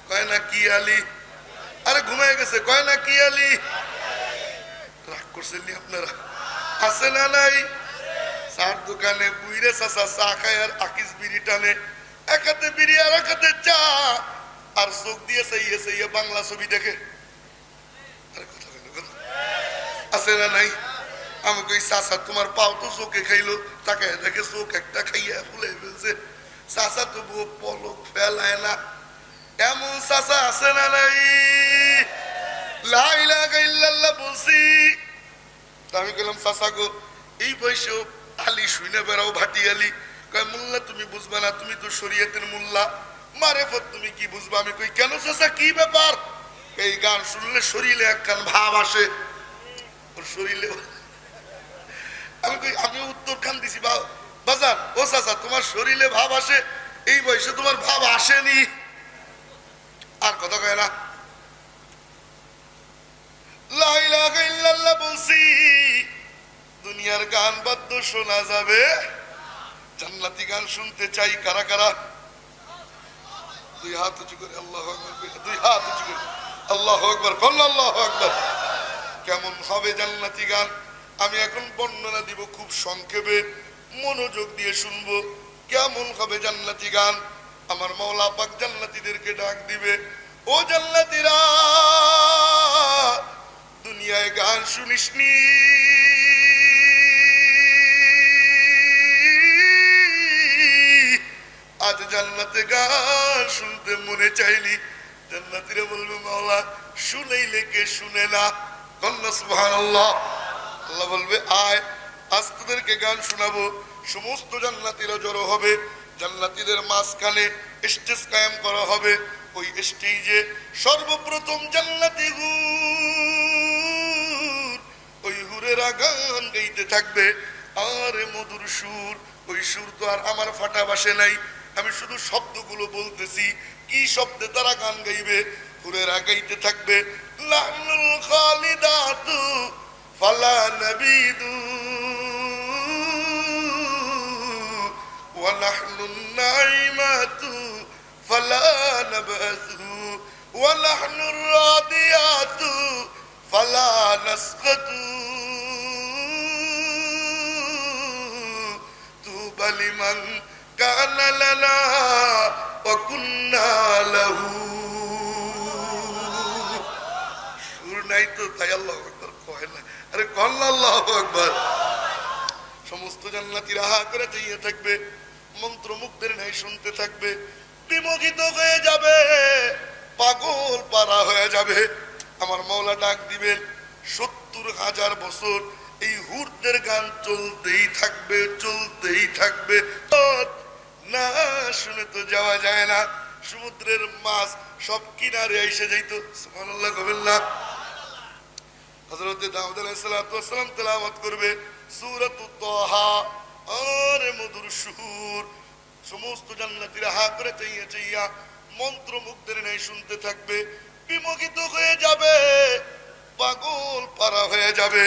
কয় না কি আলি? আরে ঘুমায় গেছে। কয় না কি আলি? রাগ করছেন নি আপনারা? আছে না নাই? চার দোকানে বুইরে চাচা চা খায় আর আকিস বিড়ি টানে, এক হাতে বিড়ি আর এক হাতে চা, আর চোখ দিয়ে চাইয়ে চাইয়ে বাংলা ছবি দেখে। আরে কথা বলো, কথা আছে না নাই? আমি কই চাচা তোমার পাও তো চোখে খাইলো, তাকে দেখে চোখ একটা খাইয়া ফুলে ফেলছে, চাচা তবুও পলক ফেলায় না। এমন চাচা আছে না নাই? লা ইলাহা ইল্লাল্লাহ বলছি। আমি কইলাম চাচা গো, এই বয়সে আলী শুনে বেড়াও ভাটি আলী। কয় মোল্লা তুমি বুঝবা না, তুমি তো শরীয়তের মোল্লা, মারেফত তুমি কি বুঝবা? আমি কই কেন চাচা কি ব্যাপার? এই গান শুনলে শরীরে একখান ভাব আসে, ওর শরীরে। আমি কই আমি উত্তর খান দিছি বাজার, ও চাচা তোমার শরীরে ভাব আসে, এই বয়সে তোমার ভাব আসেনি। আর কথা কয় না। লা ইলাহা ইল্লাল্লাহ বলছি। দুনিয়ার গান বাদ্য শোনা যাবে, জান্নাতি গান শুনতে চাই কারা কারা? দুই হাত উঁচু করে আল্লাহু আকবার, দুই হাত উঁচু করে আল্লাহু আকবার, আল্লাহু আকবার। কেমন হবে জান্নাতি গান? আমি এখন বর্ণনা দিব খুব সংক্ষেপে, মনোযোগ দিয়ে শুনবো। কেমন হবে জান্নাতি গান? আমার মাওলা পাক জান্নাতীদেরকে ডাক দিবে, ও জান্নাতীরা, দুনিয়ায় গান শুনিসনি, আজ জান্নাতে গান শুনতে মনে চাইলি। জান্নাতীরা বলবে মাওলা শুনাইলে কে শুনে না? কন্যা সুবহানাল্লাহ। আল্লাহ বলবে আয়, আজ তোদেরকে গান শোনাবো। সমস্ত জান্নাতীরা জড়ো হবে, জান্নাতীদের মাঝখানে স্টেজ কায়েম করা হবে। ওই স্টেজে সর্বপ্রথম জান্নাতি হুর, ওই হুরেরা গান গাইতে থাকবে। আর মধুর সুর, ওই সুর তো আর আমার ফাটা বাসে নাই, আমি শুধু শব্দগুলো বলতেছি। কি শব্দে তারা গান গাইবে? হুরেরা গাইতে থাকবে, লাহনুল খালিদাতু ফালা নাবিদু ওয়া লাহনুন নাইমাতু ফালা নাবাযু ওয়া লাহনুর রাদিয়াতু ফালা নাসকাতু তুবা লিমান কানা লানা ওয়া কুন্না লাহু। সুর নাই তো তাই আল্লাহু আকবার কয় না। আরে কল আল্লাহু আকবার। সমস্ত জান্নাতীরা হা করে চাইয়ে থাকবে, মন্ত্রমুগ্ধের ন্যায় শুনতে থাকবে, বিমোহিত হয়ে যাবে, পাগল পারা হয়ে যাবে। আমার মাওলা ডাক দিবেন, ৭০,০০০ বছর এই হুরদের গান চলতেই থাকবে, চলতেই থাকবে। না শুনে তো যাওয়া যায় না। সমুদ্রের মাছ সব কিনারে এসে যাইতো। সুবহানাল্লাহ কবেন না? হযরত দাউদ আলাইহিস সালাতু ওয়াস সালাম তেলাওয়াত করবে সূরাতুত তাহা, আর মধুর সুর। সমস্ত জান্নাতীরা হা করে চাইয়া চাইয়া মন্ত্রমুগ্ধের ন্যায় শুনতে থাকবে, বিমোহিত হয়ে যাবে, পাগল পারা হয়ে যাবে,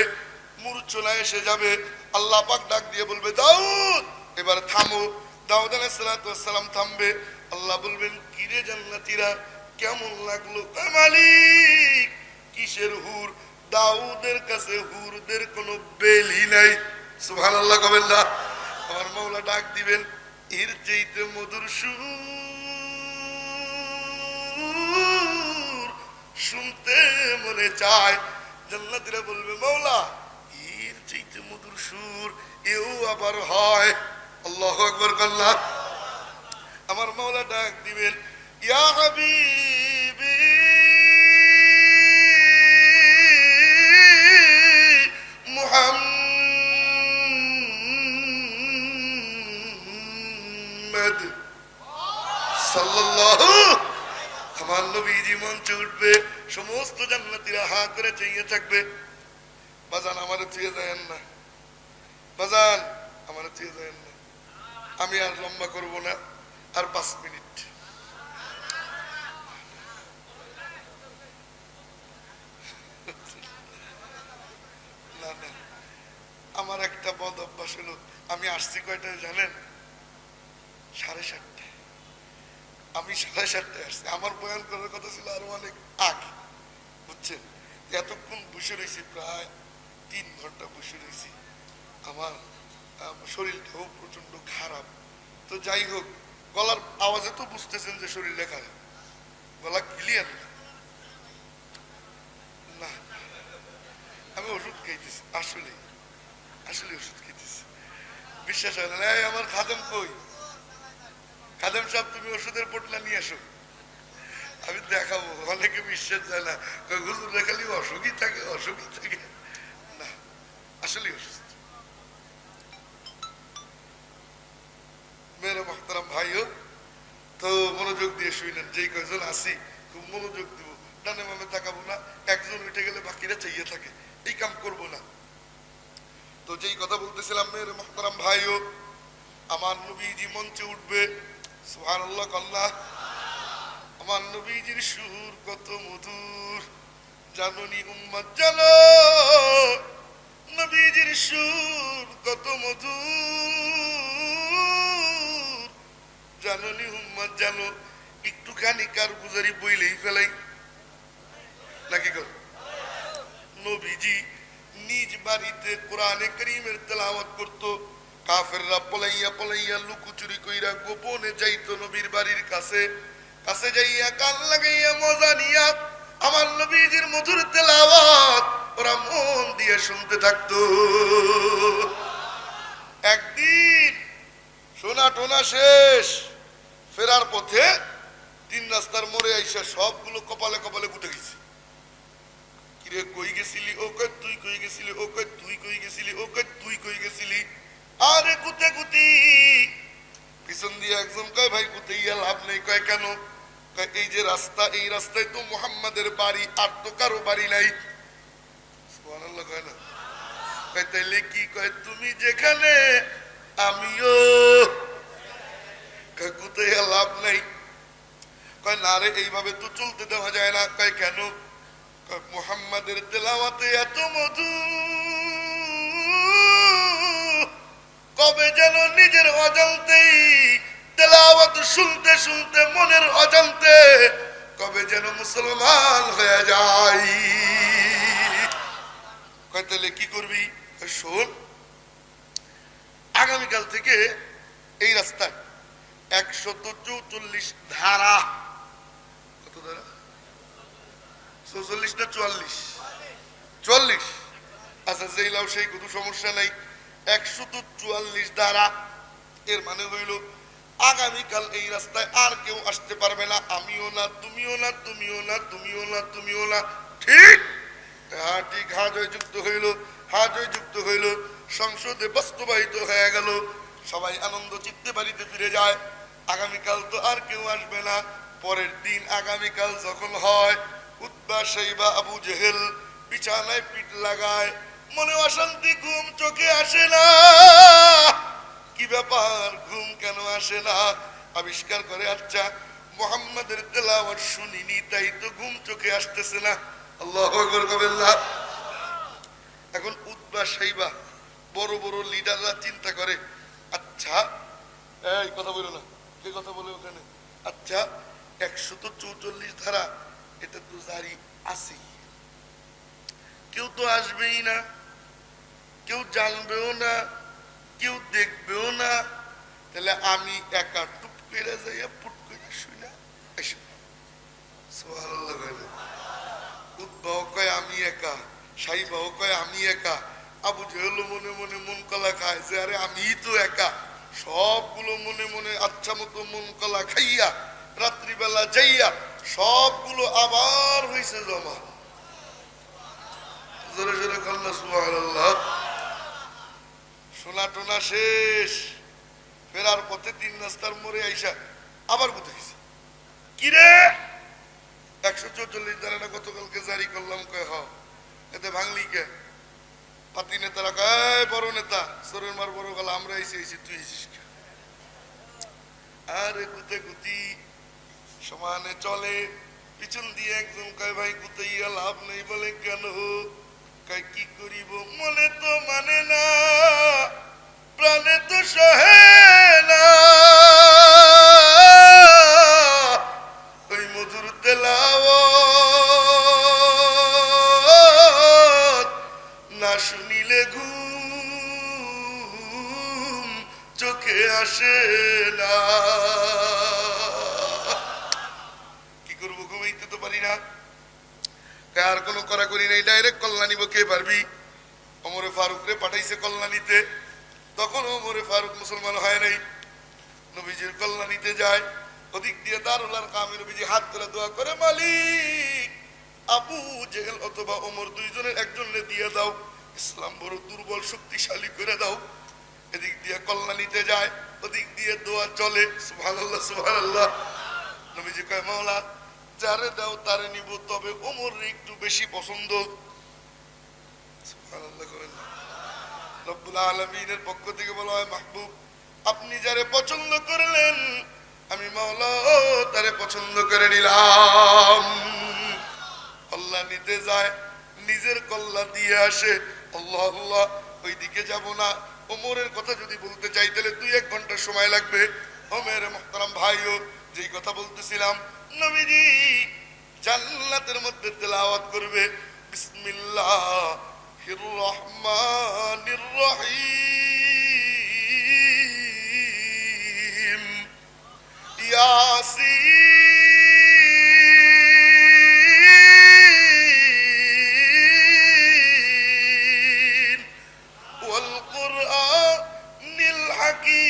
মূর্ছনা এসে যাবে। আল্লাহ পাক ডাক দিয়ে বলবে দাউদ এবার থামো। দাউদ আলাইহিস সালাতু ওয়াস সালাম থামবে। আল্লাহ বলবেন কিরে জান্নাতীরা কেমন লাগলো? মালিক কিসের হুর? দাউদের কাছে হুরদের কোনো বেলি নাই। সুবহানাল্লাহ কবেন না? আমার মাওলা ডাক দিবেন, এর চাইতে মধুর সুর শুনতে মনে চায়। জান্নাতীরা বলবে মাওলা এর চাইতে মধুর সুর এও আবার হয়। আল্লাহু আকবার আল্লাহ। আমার মাওলা ডাক দিবেন, ইয়া হাবিবি মুহাম্মদ সাল্লাল্লাহু। আমার নবীজি মঞ্চে উঠবে, সমস্ত জান্নাতীরা হা করে চাইয়ে থাকবে। বাজান আমারে থুয়ে যায়েন না, বাজান আমারে থুয়ে যায়েন না। আমি আর লম্বা করব না, আর 5 মিনিট। না না, আমার একটা বদ অভ্যাস হলো, আমি আসছি কয়টায় জানেন? 7:30। আমি 7:30 আসছি। আমার বয়ান করার কথা ছিল আরো অনেক আগে, বুঝছেন? এতক্ষণ বসে রয়েছি, প্রায় 3 ঘন্টা বসে রয়েছি। আমার শরীরটাও প্রচন্ড খারাপ। তো যাই হোক, গলার আওয়াজে তো বুঝতেছেন যে শরীরটা খারাপ, গলা ক্লিয়ার না। আমি ওষুধ খাইতেছি, আসলে আসলে ওষুধ খাইতেছি, বিশ্বাস হয় না। আমার খাদেম কই, খাদেম সাহেব তুমি ওষুধের পোটলা নিয়ে আসো, আমি দেখাবো। অনেকে বিশ্বাস যায় না, হুজুর খালি অসুখই থাকে অসুখই থাকে। না, আসলে অসুস্থ। মেয়েরা মোহতারাম ভাইও, তো মনোযোগ দিয়ে শুনেন, যেই কয়জন আসি খুব মনোযোগ দিব, ডানে বামে তাকাবো না, একজন উঠে গেলে বাকিরা চাইয়ে থাকে, এই কাম করব না। তো যেই কথা বলতেছিলাম, মেয়েরা মোহতারাম ভাইও, আমার নবীজি মঞ্চে উঠবে, সুবহানাল্লাহ আল্লাহ। আমার নবীজির সুর কত মধুর জাননি উম্মত জানো, নবীজির সুর কত মধুর জাননি উম্মত জানো। একটুখানি কারগুজারি বইলেই ফেলাই নাকি গো? নবীজি নিজ বাড়িতে কোরআনে কারীমের তেলাওয়াত করত, কাফেররা পলাইয়া পলাইয়া লুকোচুরি কইরা গোপনে যাইতো নবীর বাড়ির কাছে, কাছে যাইয়া কান লাগাইয়া মজা নিয়া আমার নবীজির মধুর তেলাওয়াত ওরা মন দিয়ে শুনতে থাকতো। একদিন সোনা টোনা শেষ, ফেরার পথে 3 রাস্তার মোড়ে আইসা সবগুলো কপালে কপালে গুটে গেছে। কিরে কই গেছিলি? ও কই তুই কই গেছিলি? ও কই তুই কই গেছিলি? ও কই তুই কই গেছিলি? আরে গুতে গুতি পিছন দিয়ে একজন কয় ভাই গুতে ইয়া লাভ নেই। কয় কেন? কয় এই যে রাস্তা, এই রাস্তায় তো মুহাম্মাদের বাড়ি, আর তো কারো বাড়ি নাই। সুবহানাল্লাহ কয় না? কয় তাইলে কি? কয় তুমি যেখানে আমিও। কয় গুতে ইয়া লাভ নাই। কয় না রে, এইভাবে তো চলতে দেওয়া যায় না। কয় কেন? কয় মুহাম্মাদের তেলাওয়াতে এত মধু, কবে যেন নিজের অজান্তেই তেলাওয়াত শুনতে শুনতে মনের অজান্তে কবে যেন মুসলমান হয়ে যায়। কয় তাহলে কি করবি? শোন, আগামীকাল থেকে এই রাস্তায় 144 ধারা, কত ধারা? 44 না 44? 44। আচ্ছা, যেই লাও সেই কোনো সমস্যা নাই। 144 ধারা, এর মানে হইল আগামীকাল এই রাস্তায় আর কেউ আসতে পারবে না, আমিও না, তুমিও না, তুমিও না, তুমিও না, তুমিও না। ঠিক? হ্যাঁ ঠিক। হা জয়যুক্ত হইল, হা জয়যুক্ত হইল, সংসদে বাস্তবায়িত হয়ে গেল। সবাই আনন্দ চিত্তে বাড়িতে ফিরে যায়। আগামীকাল তো আর কেউ আসবে না। পরের দিন আগামীকাল যখন হয়, উতবা শাইবা আবু জেহেল বিছানায় পিঠ লাগায়, মনে অশান্তি, ঘুম চোখে আসে না। কি ব্যাপার, ঘুম কেন আসে না? আবিষ্কার করে, আচ্ছা মুহাম্মাদের তেলাওয়াত শুনিনি, তাই তো ঘুম চোখে আসতেছে না। আল্লাহু আকবার কবেন না। এখন উতবা শাইবা বড় বড় লিডাররা চিন্তা করে, আচ্ছা এই কথা বলো না, কে কথা বলে ওখানে? আচ্ছা 144 ধারা এটা তো জারি আছে, কেউ তো আসবেই না, কেউ জানবেও না, কেউ দেখবেও না, তাহলে আমি একা টুপ করে যাইয়া পুট করে শুই না। সুবহানাল্লাহ। উদ্ভাও কয় আমি একা, সাইবাও কয় আমি একা, আবু জেহেল মনে মনে মন কলা খায় যে আরে আমি তো একা। সবগুলো মনে মনে আচ্ছা মতো মন কলা খাইয়া রাত্রিবেলা যাইয়া সবগুলো আবার হয়েছে জমা। জোরে জোরে কন্যা সুবহানাল্লাহ। সোনা টোনা শেষ, ফেরার পথে 3 রাস্তার মোড়ে আইসা আবার বুঝাইছে, কিরে 144 ধারা গতকালকে জারি করলাম। কয় হ, এতে ভাঙলি কে? পাতি নেতারা কয় বড় নেতা, সরের মার বড় গলা, আমরা এসে তুই এসিস কে? আরে গুতে গুতি সমানে চলে। পিছন দিয়ে একজন কয় ভাই গুতাইয়া লাভ নেই। বলে কেন? কয় কি করিব, মনে তো মানে না, প্রাণে তো সহে না, ওই মধুর তেলাওয়াত না শুনিলে ঘুম চোখে আসে না। কি করবো, ঘুমাইতে তো পারি না। আর কোনো করাকরি নেই, ডাইরেক্ট কল্যাণী কে পারবি? ওমরে ফারুক রে পাঠাইছে কল্যাণীতে। তখন ওমরে ফারুক মুসলমান হয় নাই, নবীজির কল্যাণীতে যায়। ওদিক দিয়ে দারুল আরকামে নবীজি হাত তুলে দোয়া করে, মালিক আবু জেহেল অথবা ওমর দুইজনের একজনকে দিয়ে দাও, ইসলাম বড় দুর্বল, শক্তিশালী করে দাও। এদিক দিয়ে কল্যাণীতে যায়, ওদিক দিয়ে দোয়া চলে। সুবহানাল্লাহ সুবহানাল্লাহ। নবীজি কয়, মাওলা যারে দাও তারে নিব, তবে ওমর একটু বেশি পছন্দ। সুবহানাল্লাহ করেন। রব্বুল আলামিনের পক্ষ থেকে বলা হয়, মাহবুব আপনি যারে পছন্দ করলেন আমি মাওলা তারে পছন্দ করে নিলাম। কল্লা নিতে যায়, নিজের কল্লা দিয়ে আসে। আল্লাহ আল্লাহ, ওই দিকে যাব না। ওমরের কথা যদি বলতে চাই তাহলে 2-1 ঘন্টা সময় লাগবে। ও মেরে মুহতারাম ভাইও, যেই কথা বলতেছিলাম, নবীজি জান্নাতের মধ্যে তেলাওয়াত করবে, বিসমিল্লাহির রহমানির রহিম, ইয়াসিন ওয়াল কুরআনিল হাকীম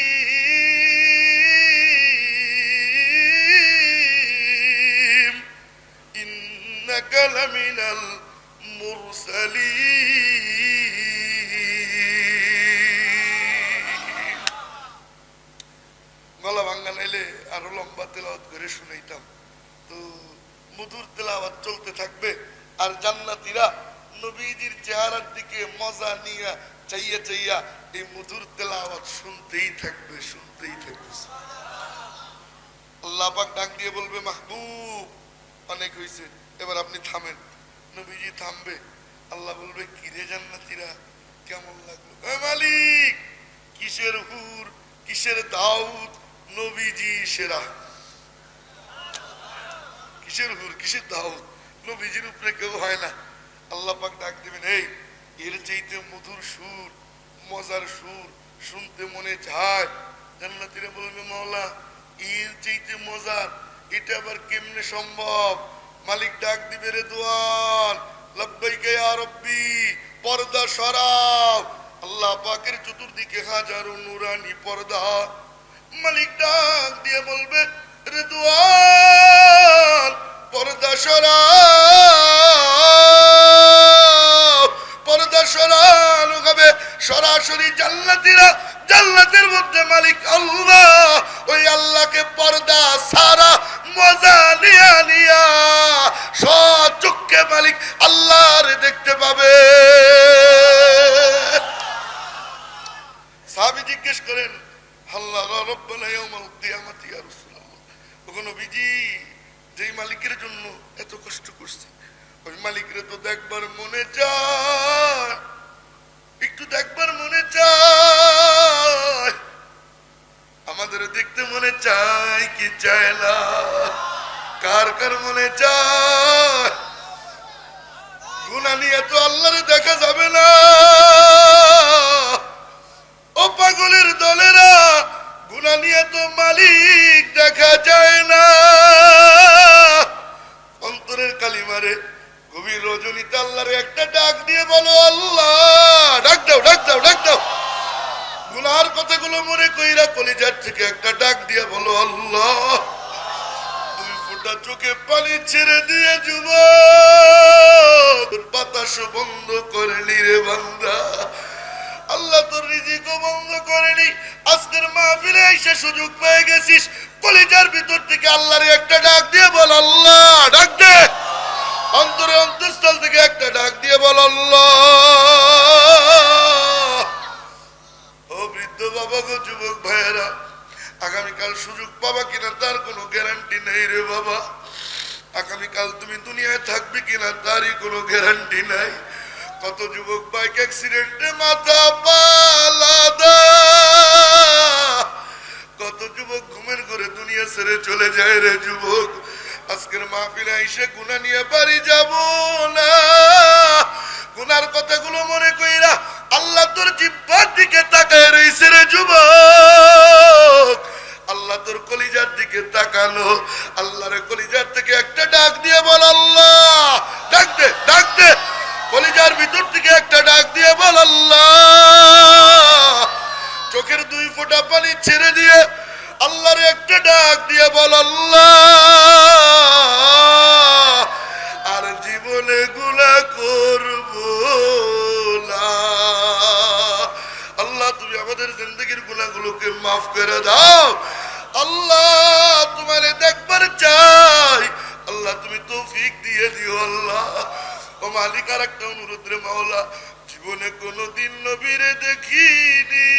ইন্নাকা লামিনাল মুরসালিন। গলা ভাঙ্গা নাইলে আরো লম্বা তেলাওয়াত করে শুনাইতাম। তো মধুর তেলাওয়াত চলতে থাকবে, আর জান্নাতীরা নবীজির চেহারার দিকে মজা নিয়ে চাইয়া চাইয়া এই মধুর তেলাওয়াত শুনতেই থাকবে, শুনতেই থাকবে। আল্লাহ পাক ডাক দিয়ে বলবে, মাহবুব অনেক হয়েছে, এবার আপনি থামেন। নবীজি থামবে। আল্লাহ বলবে, কিরে জান্নাতীরা কেমন লাগলো? মালিক কিসের হুর, কিসের দাউদ, নবীজি সেরা। কিসের হুর, কিসের দাউদ, নবীজির উপরে কেউ হয় না। আল্লাহ পাক ডাক দিবেন, এই এর চাইতে মধুর সুর, মজার সুর শুনতে মনে চায়। জান্নাতীরা বলবে, মাওলা এর চাইতে মজার, এটা আবার কেমনে সম্ভব? মালিক ডাক দিবে, রেদওয়ান লব্বাইকা ইয়া রাব্বি, পর্দা সরাও। আল্লাহ পাকের চতুর্দিকে হাজারো নূরানি পর্দা। মালিক ডাক দিয়ে বলবে, রেদওয়ান পর্দা সরাও। পর্দা সরানো হবে, সরাসরি জান্নাতীরা জান্নাতের মধ্যে মালিক আল্লাহ, ওই আল্লাহকে পর্দা সারা মজা নিয়া নিয়া সচক্ষে মালিক আল্লাহর দেখতে পাবে। সাহাবী জিজ্ঞেস করেন, আল্লাহ রাব্বানা ইয়াউমাল কিয়ামাতি ইয়া রাসূলুল্লাহ, ওগো নবীজি যেই মালিকের জন্য এত কষ্ট করছি, ওই মালিকরে তো দেখবার মনে চায়, একটু দেখবার মনে চায়। আমাদের দেখতে মনে চায় কি চায় না? কার কার মনে চায়? গুনাহ নিয়ে তো আল্লাহরে দেখা যাবে না। ও পাগলের দলেরা, গুনাহ নিয়ে তো মালিক দেখা যায় না। অন্তরের কালিমারে গভীর রজনীতে আল্লাহরে একটা ডাক দিয়ে বলো, আল্লাহ ডাক দাও, ডাক দাও, ডাক দাও। গুনার কথাগুলো মনে কইরা কলিজার থেকে একটা ডাক দিয়ে বলো, আল্লাহ। 2 ফোঁটা চোখে পানি ছেড়ে দিয়ে যুবক বাতাস বন্ধ করেনি রে বান্দা। আল্লাহ তোর রিজিকও বন্ধ করেনি। আজকের মাহফিলে এসে সুযোগ পেয়ে গেছিস, কলিজার ভিতর থেকে আল্লাহরে একটা ডাক দিয়ে বল, আল্লাহ ডাক দে। অন্তরে অন্তঃস্থল থেকে একটা ডাক দিয়ে বল, আল্লাহ। ও বৃদ্ধ বাবা গো, যুবক ভাইয়েরা, আগামীকাল সুযোগ পাবা কিনা তার কোনো গ্যারান্টি নেই রে বাবা। আগামীকাল তুমি দুনিয়ায় থাকবে কিনা তারই কোনো গ্যারান্টি নাই। কত যুবক বাইক অ্যাক্সিডেন্টে মাথা পালাদা, কত যুবক ঘুমের ঘরে দুনিয়া ছেড়ে চলে যায় রে যুবক। আজকের মাহফিলে এসে গুনাহ নিয়ে বাড়ি যাব না। গুনার কথাগুলো মনে কইরা আল্লাহ তোর জিহ্বার দিকে তাকায় রইছে রে যুবক, আল্লাহ তোর কলিজার দিকে তাকালো। আল্লাহর কলিজার থেকে একটা ডাক দিয়ে বল আল্লাহ, ডাক দে, ডাক দে, কলিজার ভিতর থেকে একটা ডাক দিয়ে বল আল্লাহ। চোখের 2 ফোঁটা পানি ছেড়ে দিয়ে আল্লাহর একটা ডাক দিয়ে বল আল্লাহ। আর জীবনে গুনাহ করব না। আল্লাহ তুমি আমাদের জিন্দেগির গুনাহগুলোকে মাফ করে দাও। আল্লাহ তোমারে দেখবার চাই, আল্লাহ তুমি তৌফিক দিয়ে দিও আল্লাহ। ও মালিক, আর একটা অনুরোধ রে মাওলা, জীবনে কোনোদিন নবীরে দেখিনি,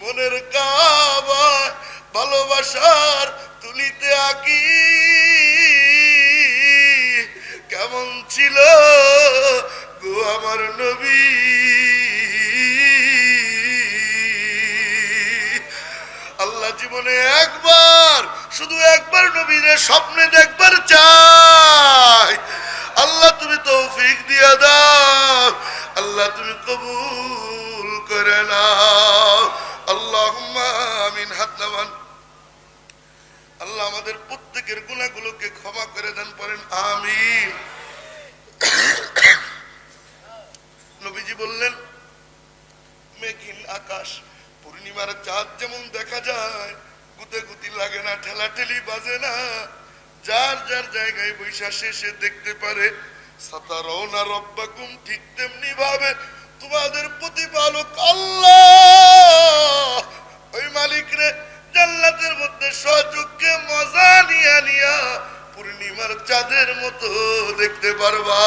মনের কাবা ভালোবাসার তুলিতে আঁকি, কেমন ছিল গো আমার নবী। আল্লাহ জীবনে একবার, শুধু একবার নবীরে স্বপ্নে দেখবার চাই। আল্লাহ তুমি তৌফিক দিয়ে দাও, আল্লাহ তুমি কবুল করে নাও। আল্লাহুম্মা আমিন। হাত নামান। আল্লাহ আমাদের প্রত্যেকের গুনাহগুলোকে ক্ষমা করে দেন, পড়েন আমিন। নবীজি বললেন, মেঘহীন আকাশ, পূর্ণিমার চাঁদ যেমন দেখা যায়, গুতাগুতি লাগে না, ঠেলাঠেলি বাজে না, যার যার জায়গায় বৈশা শেষে দেখতে পারে। সাতারাউনা রাব্বাকুম, ঠিক তেমনি ভাবে তোমাদের প্রতিপালক আল্লাহ, ওই মালিক রে জান্নাতের মধ্যে সচক্ষে মজা নিয়া নিয়া পূর্ণিমার চাঁদের মতো দেখতে পারবা।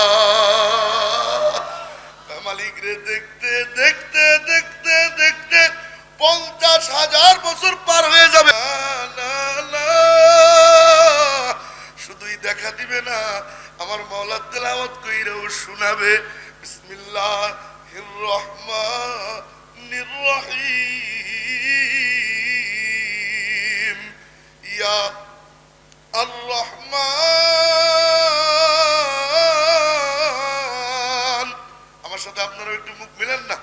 মালিক রে দেখতে দেখতে দেখতে দেখতে 50,000 বছর পার হয়ে যাবে। না না, শুধুই দেখা দিবে না, আমার মাওলা তেলাওয়াত কইরাও শোনাবে। বিসমিল্লাহির রহমানির রহিম। ইয়া আর রহমান, আমার সাথে আপনারা একটু মুখ মিলেন না।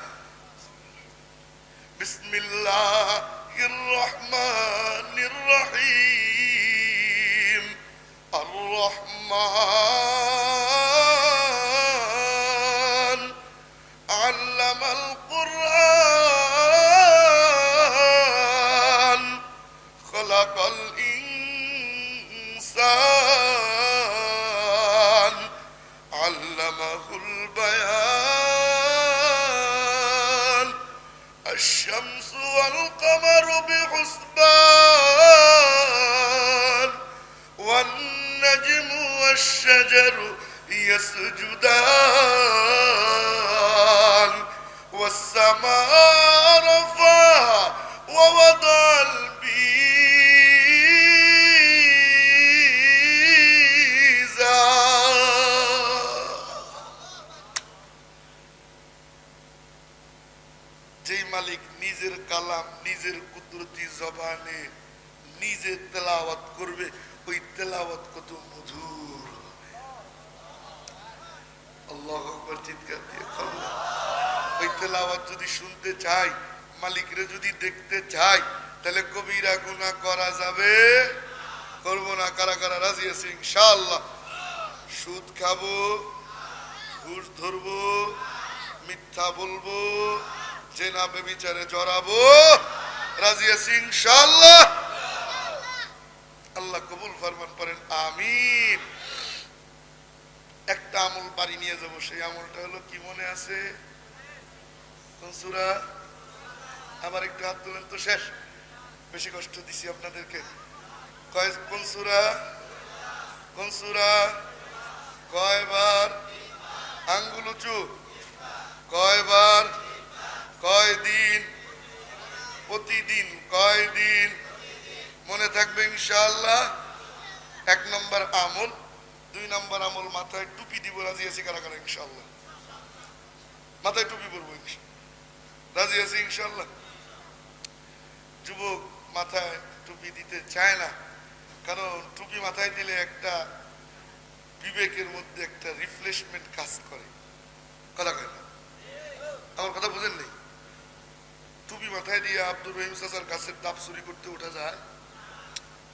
বিসমিল্লাহির রহমানির রহিম। আর রহমান আল্লামাল কুরআন, খলাকাল ইনসান, আল্লামাহুল বায়ান। الشمس والقمر بحسبان، والنجم والشجر يسجدان، والسماء رفعها ووضع الميزان। যেই মালিক নিজের কালাম নিজের কুদরতি জবানে নিজে তেলাওয়াত করবে, ওই তেলাওয়াত কত মধুর। আল্লাহু আকবার, চিৎকার দিয়ে আল্লাহ। ওই তেলাওয়াত যদি শুনতে চাই, মালিকরে যদি দেখতে চাই, তাহলে কবিরা গুনাহ করা যাবে, করব না। কারা কারা রাজি আছে ইনশাআল্লাহ? সুদ খাবো, ঘুষ ধরবো, মিথ্যা বলবো, জেনা বেবিচারে জড়াবো, রাজি আছি ইনশাআল্লাহ? আল্লাহ কবুল ফরমান, পড়েন আমিন। একটা আমল বাড়ি নিয়ে যাব, সেই আমলটা হলো কি মনে আছে? কোন সূরা? আবার একটু হাত তুলেন তো, শেষ। বেশি কষ্ট দিছি আপনাদেরকে। কোন সূরা? কোন সূরা? কয়বার? আঙ্গুল উঁচু। কয়বার? কয়দিন? প্রতিদিন। কয়দিন? মনে থাকবে ইনশাআল্লাহ। 1 নম্বর আমল। 2 নম্বর আমল, মাথায় টুপি দিব, রাজি আছি কারা কারা ইনশাআল্লাহ? মাথায় টুপি পরবো ইনশাআল্লাহ, রাজি আছি ইনশাআল্লাহ? যুবক মাথায় টুপি দিতে চায় না, কারণ টুপি মাথায় দিলে একটা বিবেকের মধ্যে একটা রিফ্রেশমেন্ট কাজ করে। কথা কয় না? আমার কথা বুঝেন নেই? টুপি মাথায় দিয়ে আব্দুর রহিম চাচার গাছের ডাব চুরি করতে ওঠা যায়?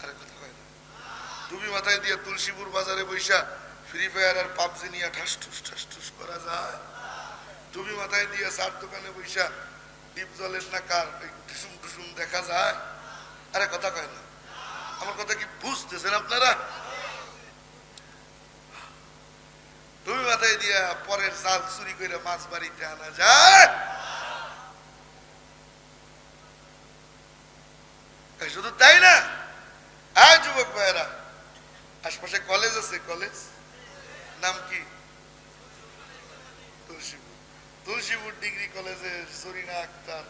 আরে কথা কয় না? টুপি মাথায় দিয়ে তুলসীপুর বাজারে বৈশা ফ্রি ফায়ার আর পাবজি নিয়ে ঠাস ঠুস করা যায়? টুপি মাথায় দিয়ে চার দোকানে বৈশা ডিপ জলের না কার টুসুম টুসুম দেখা যায়? আরে কথা কয় না? আমার কথা কি বুঝতেছেন আপনারা? টুপি মাথায় দিয়া পরের জাল চুরি করে মাছ বাড়িতে আনা যায়? শুধু তাই না, আর যুবক ভাইয়েরা, আশপাশে কলেজ আছে, কলেজ নাম কি? তুলসীপুর। তুলসীপুর ডিগ্রি কলেজের সরিনা আক্তার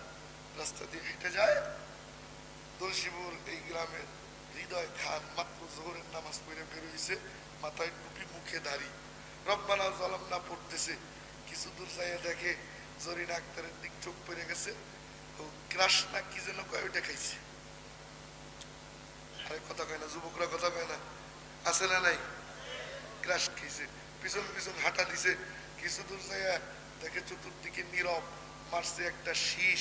রাস্তা দিয়ে হেঁটে যায়। তুলসীপুর এই গ্রামের হৃদয় খান মাত্র জোহরের নামাজ পড়ে বেরোইছে, মাথায় টুপি, মুখে দাড়ি, রব্বানা জালামনা পড়তেছে। কিছু দূর যাইয়া দেখে জরিনা আক্তারের দিক চোখ পড়ে গেছে, ও ক্রাশ না কি যেন কয় ওইটা খাইছে। আরে কথা কয় না? যুবকরা কথা কয় না? আছে না নাই? ক্রাশ খেয়েছে, পিছন পিছন হাঁটা দিছে। কিছু দূর যাইয়া দেখে চতুর্দিকে নীরব, মারছে একটা শীষ।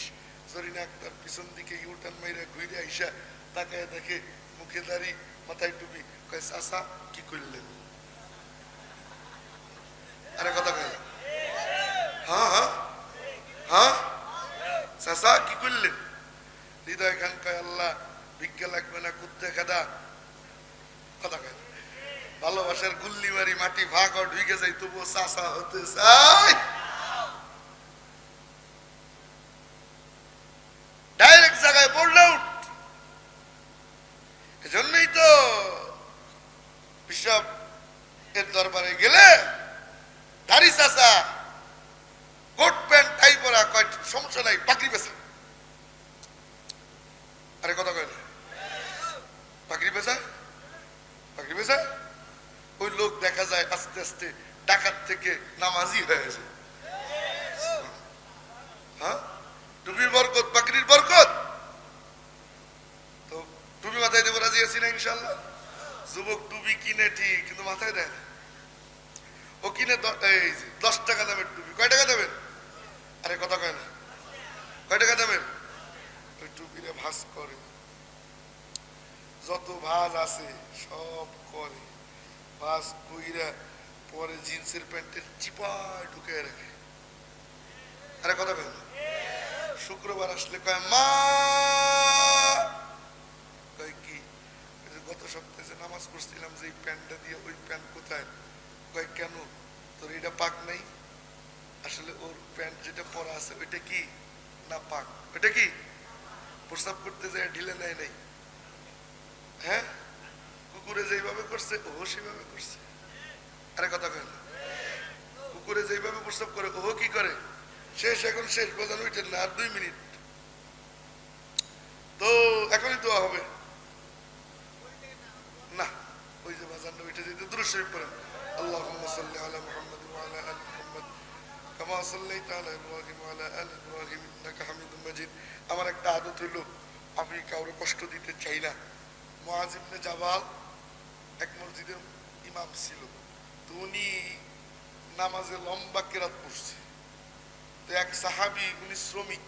জরিনা আক্তার পিছন দিকে ইউটার্ন মাইরা ঘুরে আইসা তাকায় দেখে মুখে দাড়ি, মাথায় টুপি। কয় চাচা কি করলেন? আরে কথা কয় না? হ্যাঁ হ্যাঁ হ্যাঁ, চাচা কি করলেন? হৃদয় খান কয় আল্লাহ ভিক্ষা লাগবে না, কুত্তে খাদা। কথা কয় ভালোবাসার গুল্লি মারি মাটি ভাগ ঢুকে যাই, তবুও চাচা হতে চাই। ডাইরেক্ট জায়গায় বোর্ড আউট। এজন্যই তো বিশপ এর দরবারে গেলে দাড়ি চাচা, কোট প্যান্ট টাই পরা, কয় সমস্যা নাই, পাগড়ি পেছা। আরে কথা কয় না? পাগড়ি পেছা, পাগড়ি পেছা। ওই লোক দেখা যায় আস্তে আস্তে ডাকাত থেকে নামাজি হয়েছে। হ্যাঁ, টুপির বরকত, পাগড়ির বরকত। তো টুপি মাথায় দেবো, রাজি আছি না ইনশাল্লাহ? যুবক টুপি কিনে ঠিক, কিন্তু মাথায় দেয় না। ও কিনে 10 টাকা দামের টুপি। কয় টাকা দেবেন? আরে কথা কয় না? কয় টাকা দামের? ওই টুপিরে ভাঁজ করে, যত ভাঁজ আছে সব করে, ভাঁজ কইরা পরে জিন্সের প্যান্টের চিপায় ঢুকে রাখে। আরে কথা কয় না? শুক্রবার আসলে কয় মা, কয় কি? গত সপ্তাহে যে নামাজ পড়ছিলাম যে প্যান্টটা দিয়ে, ওই প্যান্ট কোথায়? কয় কেন, তোর এটা পাক নাই? আসলে ওর প্যান্ট যেটা পরা আছে ওইটা কি না পাক? ওইটা কি প্রস্রাব করতে যায় ঢিলে নেয় নাই? হ্যাঁ, কুকুরে যেভাবে করছে ও সেভাবে করছে। আরে কথা কয় না? কুকুরে যেভাবে প্রস্রাব করে ও কি করে? শেষ, এখন শেষ, বোঝানো উঠেন না, আর 2 মিনিট। তো এখনই দোয়া হবে না? ওই যে বাজার ওইটা যেতে দুরূদ শরীফ পড়েন, আল্লাহুম্মা সাল্লি আলা মুহাম্মাদ ওয়া আলা আলি মুহাম্মাদ কামা সাল্লাইতা আলা ইব্রাহিম ওয়া আলা আলি ইব্রাহিম ইন্নাকা হামিদুম মাজিদ। আমার একটা আদত হইল, আমি কাউরে কষ্ট দিতে চাই না। মুআয ইবনে জাবাল এক মসজিদের ইমাম ছিল, তো উনি নামাজে লম্বা কেরাত পড়ছে। তো এক সাহাবী, উনি শ্রমিক,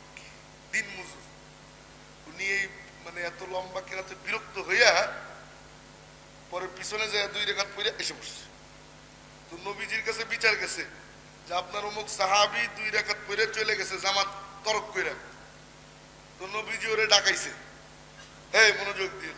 দিন মজুর, উনি এই মানে এত লম্বা কেরাতে বিরক্ত হইয়া পরে পিছনে যায় 2 রাকাত পড়ে এসে পড়ছে। তো নবীজির কাছে বিচার গেছে যে আপনার অমুক সাহাবী 2 রাকাত পড়ে চলে গেছে জামাত তরক কইরা। তো নবীজি ওরে ডাকাইছে, এই মনোযোগ দিয়ে